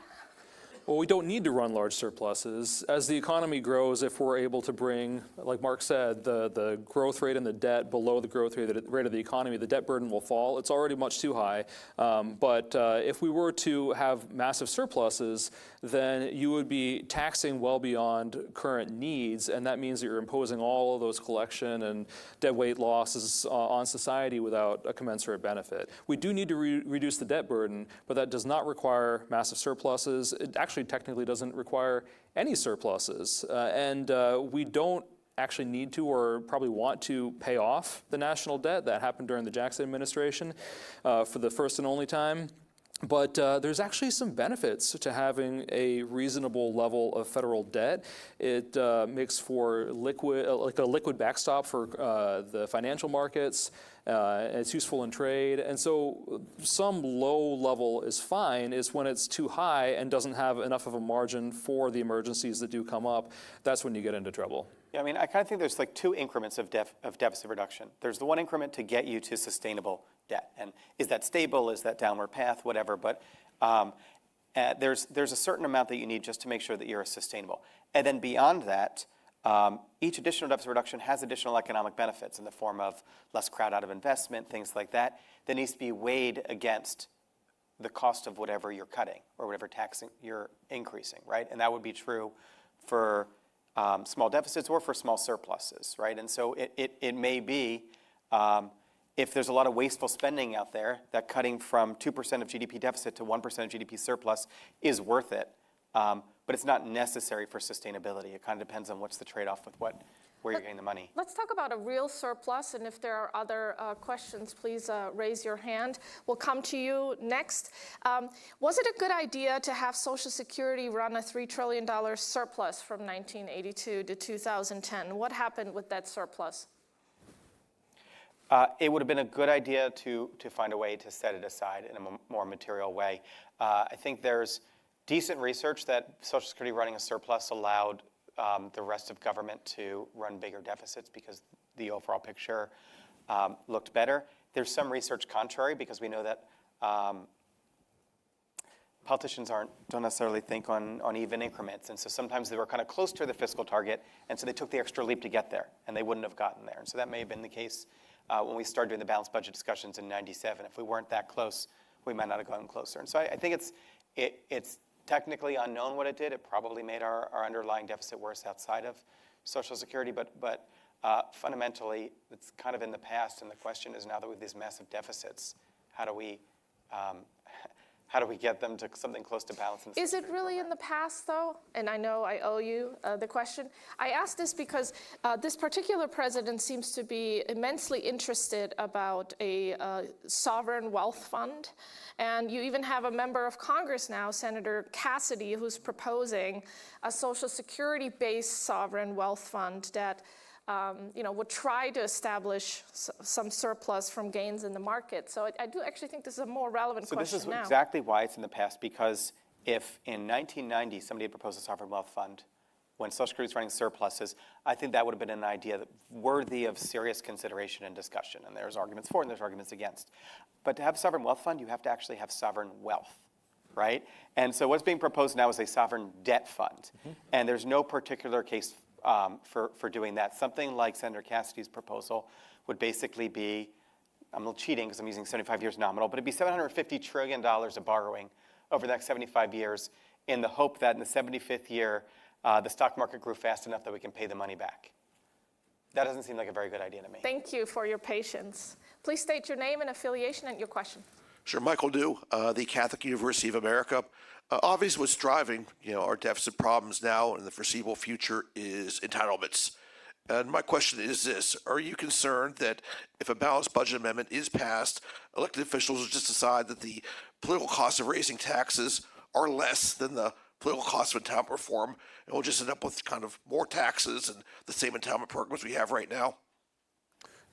Well, we don't need to run large surpluses. As the economy grows, if we're able to bring, like Marc said, the growth rate and the debt below the growth rate of the economy, the debt burden will fall. It's already much too high. But if we were to have massive surpluses, then you would be taxing well beyond current needs, and that means that you're imposing all of those collection and deadweight losses on society without a commensurate benefit. We do need to reduce the debt burden, but that does not require massive surpluses. It actually technically doesn't require any surpluses, and we don't actually need to or probably want to pay off the national debt. That happened during the Jackson administration for the first and only time. But there's actually some benefits to having a reasonable level of federal debt. It makes for a liquid backstop for the financial markets. It's useful in trade. And so some low level is fine. It's when it's too high and doesn't have enough of a margin for the emergencies that do come up, that's when you get into trouble. Yeah, I mean, I kind of think there's like two increments of deficit reduction. There's the one increment to get you to sustainable debt. And is that stable? Is that downward path? Whatever. But there's a certain amount that you need just to make sure that you're sustainable. And then beyond that, each additional deficit reduction has additional economic benefits in the form of less crowd out of investment, things like that, that needs to be weighed against the cost of whatever you're cutting or whatever tax you're increasing, right? And that would be true for small deficits or for small surpluses, right? And so it may be, if there's a lot of wasteful spending out there, that cutting from 2% of GDP deficit to 1% of GDP surplus is worth it. But it's not necessary for sustainability. It kind of depends on what's the trade-off with where you're getting the money. Let's talk about a real surplus, and if there are other questions, please raise your hand. We'll come to you next. Was it a good idea to have Social Security run a $3 trillion surplus from 1982 to 2010? What happened with that surplus? It would have been a good idea to find a way to set it aside in a more material way. I think there's decent research that Social Security running a surplus allowed the rest of government to run bigger deficits because the overall picture looked better. There's some research contrary because we know that politicians don't necessarily think on even increments. And so sometimes they were kind of close to the fiscal target, and so they took the extra leap to get there, and they wouldn't have gotten there. And so that may have been the case when we started doing the balanced budget discussions in '97. If we weren't that close, we might not have gotten closer. And so I think it's technically unknown what it did. It probably made our underlying deficit worse outside of Social Security, but fundamentally, it's kind of in the past, and the question is now that we have these massive deficits, how do we get them to something close to balance? Is it really in the past, though? And I know I owe you the question. I ask this because this particular president seems to be immensely interested about a sovereign wealth fund. And you even have a member of Congress now, Senator Cassidy, who's proposing a Social Security-based sovereign wealth fund that would try to establish some surplus from gains in the market. So I do actually think this is a more relevant question now. So this is exactly why it's in the past, because if in 1990 somebody had proposed a sovereign wealth fund when Social Security was running surpluses, I think that would have been an idea worthy of serious consideration and discussion. And there's arguments for it and there's arguments against. But to have a sovereign wealth fund, you have to actually have sovereign wealth, right? And so what's being proposed now is a sovereign debt fund. Mm-hmm. And there's no particular case for doing that. Something like Senator Cassidy's proposal would basically be, I'm a little cheating because I'm using 75 years nominal, but it'd be $750 trillion of borrowing over the next 75 years in the hope that in the 75th year, the stock market grew fast enough that we can pay the money back. That doesn't seem like a very good idea to me. Thank you for your patience. Please state your name and affiliation and your question. Sure, Michael Dew, the Catholic University of America. Obviously, what's driving our deficit problems now and the foreseeable future is entitlements. And my question is this: are you concerned that if a balanced budget amendment is passed, elected officials will just decide that the political costs of raising taxes are less than the political costs of entitlement reform, and we'll just end up with kind of more taxes and the same entitlement programs we have right now?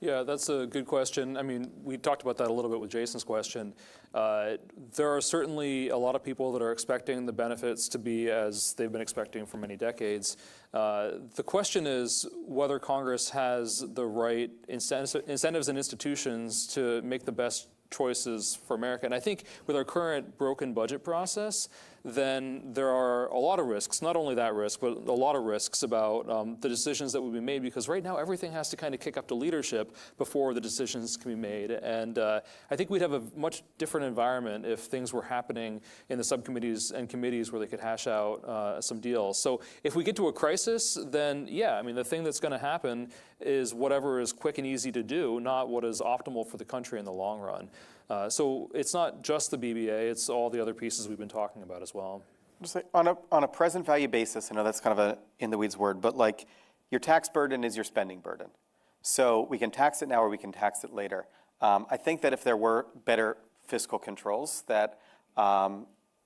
Yeah, that's a good question. I mean, we talked about that a little bit with Jason's question. There are certainly a lot of people that are expecting the benefits to be as they've been expecting for many decades. The question is whether Congress has the right incentives and institutions to make the best choices for America. And I think with our current broken budget process, then there are a lot of risks, not only that risk, but a lot of risks about the decisions that will be made, because right now everything has to kind of kick up to leadership before the decisions can be made. And I think we'd have a much different environment if things were happening in the subcommittees and committees where they could hash out some deals. So if we get to a crisis, then yeah, I mean, the thing that's going to happen is whatever is quick and easy to do, not what is optimal for the country in the long run. So it's not just the BBA, it's all the other pieces we've been talking about as well. Just say, on a present value basis, I know that's kind of a in the weeds word, but like your tax burden is your spending burden. So we can tax it now or we can tax it later. I think that if there were better fiscal controls, that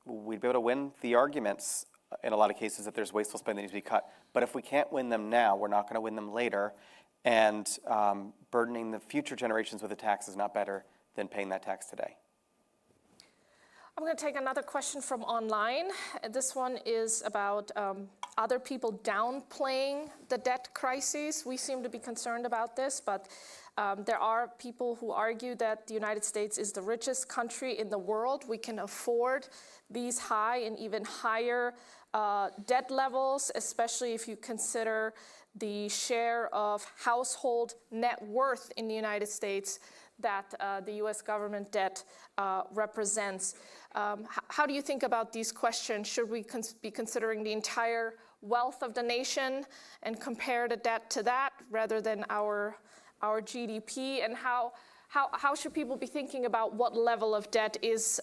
we'd be able to win the arguments in a lot of cases that there's wasteful spending that needs to be cut. But if we can't win them now, we're not going to win them later. And burdening the future generations with a tax is not better than paying that tax today. I'm going to take another question from online. This one is about other people downplaying the debt crises. We seem to be concerned about this, but there are people who argue that the United States is the richest country in the world. We can afford these high and even higher debt levels, especially if you consider the share of household net worth in the United States that the US government debt represents. How do you think about these questions? Should we be considering the entire wealth of the nation and compare the debt to that rather than our GDP? And how should people be thinking about what level of debt is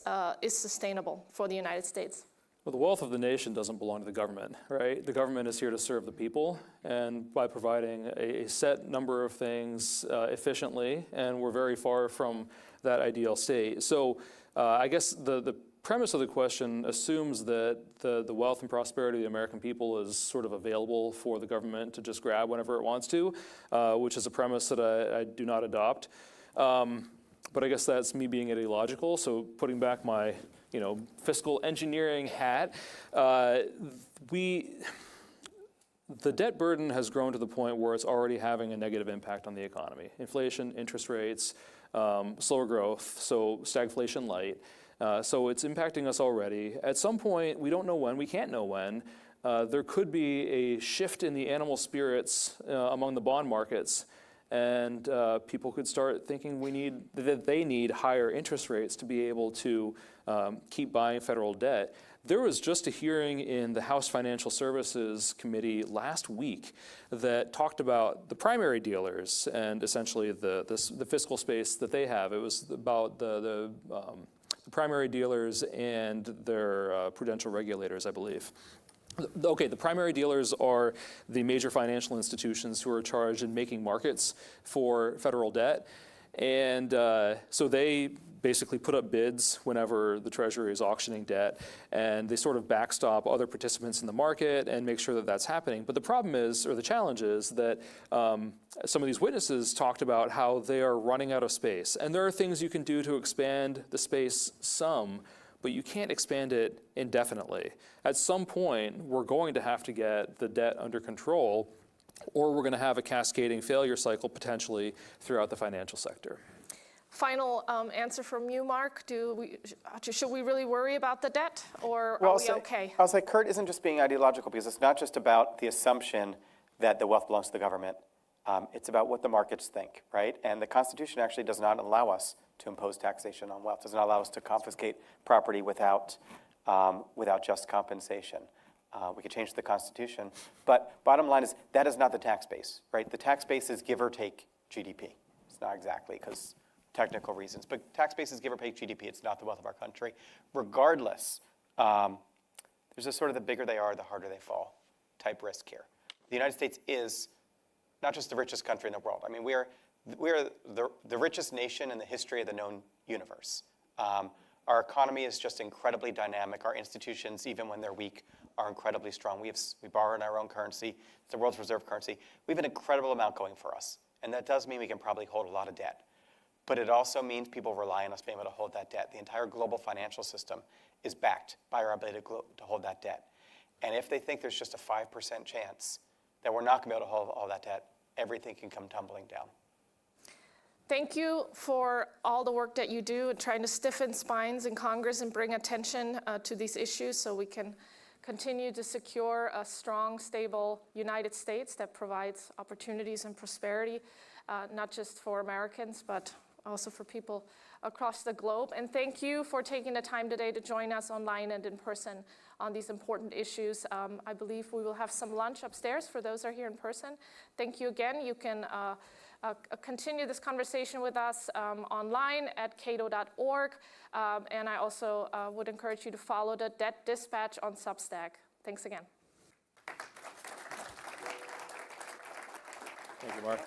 sustainable for the United States? Well, the wealth of the nation doesn't belong to the government, right? The government is here to serve the people, and by providing a set number of things efficiently, and we're very far from that ideal state. So I guess the premise of the question assumes that the wealth and prosperity of the American people is sort of available for the government to just grab whenever it wants to, which is a premise that I do not adopt. But I guess that's me being ideological, so putting back my fiscal engineering hat, the debt burden has grown to the point where it's already having a negative impact on the economy. Inflation, interest rates, slower growth, so stagflation light. So it's impacting us already. At some point, we don't know when, we can't know when, there could be a shift in the animal spirits among the bond markets, and people could start thinking that they need higher interest rates to be able to keep buying federal debt. There was just a hearing in the House Financial Services Committee last week that talked about the primary dealers and essentially the fiscal space that they have. It was about the primary dealers and their prudential regulators, I believe. Okay, the primary dealers are the major financial institutions who are charged in making markets for federal debt. And so they basically put up bids whenever the Treasury is auctioning debt, and they sort of backstop other participants in the market and make sure that that's happening. But the problem is, or the challenge is, that some of these witnesses talked about how they are running out of space. And there are things you can do to expand the space some, but you can't expand it indefinitely. At some point, we're going to have to get the debt under control, or we're going to have a cascading failure cycle potentially throughout the financial sector. Final answer from you, Marc. Should we really worry about the debt, or are we okay? I'll say Kurt isn't just being ideological, because it's not just about the assumption that the wealth belongs to the government. It's about what the markets think, right? And the Constitution actually does not allow us to impose taxation on wealth. Does not allow us to confiscate property without just compensation. We could change the Constitution, but bottom line is that is not the tax base, right? The tax base is give or take GDP. It's not exactly, because technical reasons, but tax base is give or take GDP. It's not the wealth of our country. Regardless, there's a sort of the bigger they are, the harder they fall type risk here. The United States is not just the richest country in the world. I mean, we are the richest nation in the history of the known universe. Our economy is just incredibly dynamic. Our institutions, even when they're weak, are incredibly strong. We borrow in our own currency. It's the world's reserve currency. We have an incredible amount going for us, and that does mean we can probably hold a lot of debt. But it also means people rely on us being able to hold that debt. The entire global financial system is backed by our ability to hold that debt. And if they think there's just a 5% chance that we're not going to be able to hold all that debt, everything can come tumbling down. Thank you for all the work that you do in trying to stiffen spines in Congress and bring attention to these issues so we can continue to secure a strong, stable United States that provides opportunities and prosperity, not just for Americans, but also for people across the globe. And thank you for taking the time today to join us online and in person on these important issues. I believe we will have some lunch upstairs for those who are here in person. Thank you again. You can continue this conversation with us online at cato.org. And I also would encourage you to follow the Debt Dispatch on Substack. Thanks again. Thank you, Marc.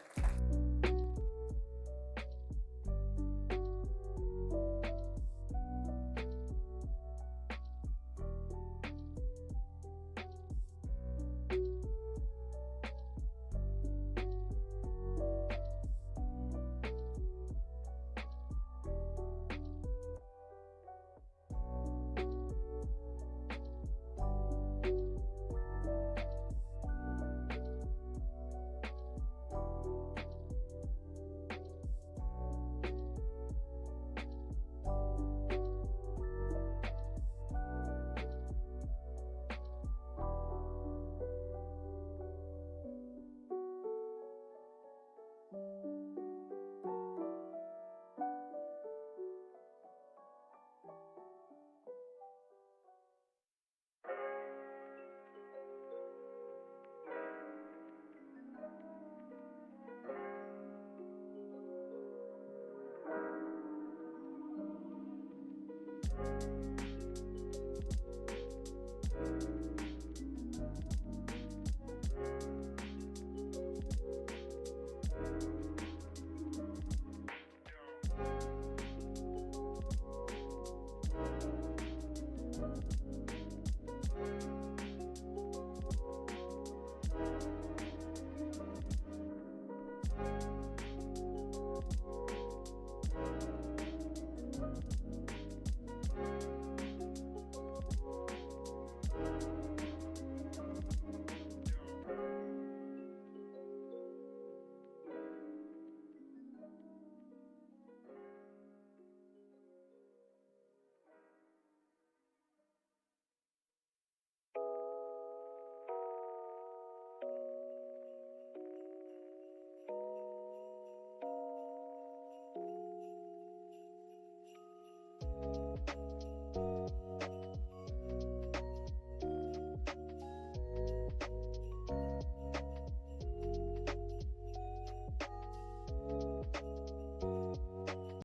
you.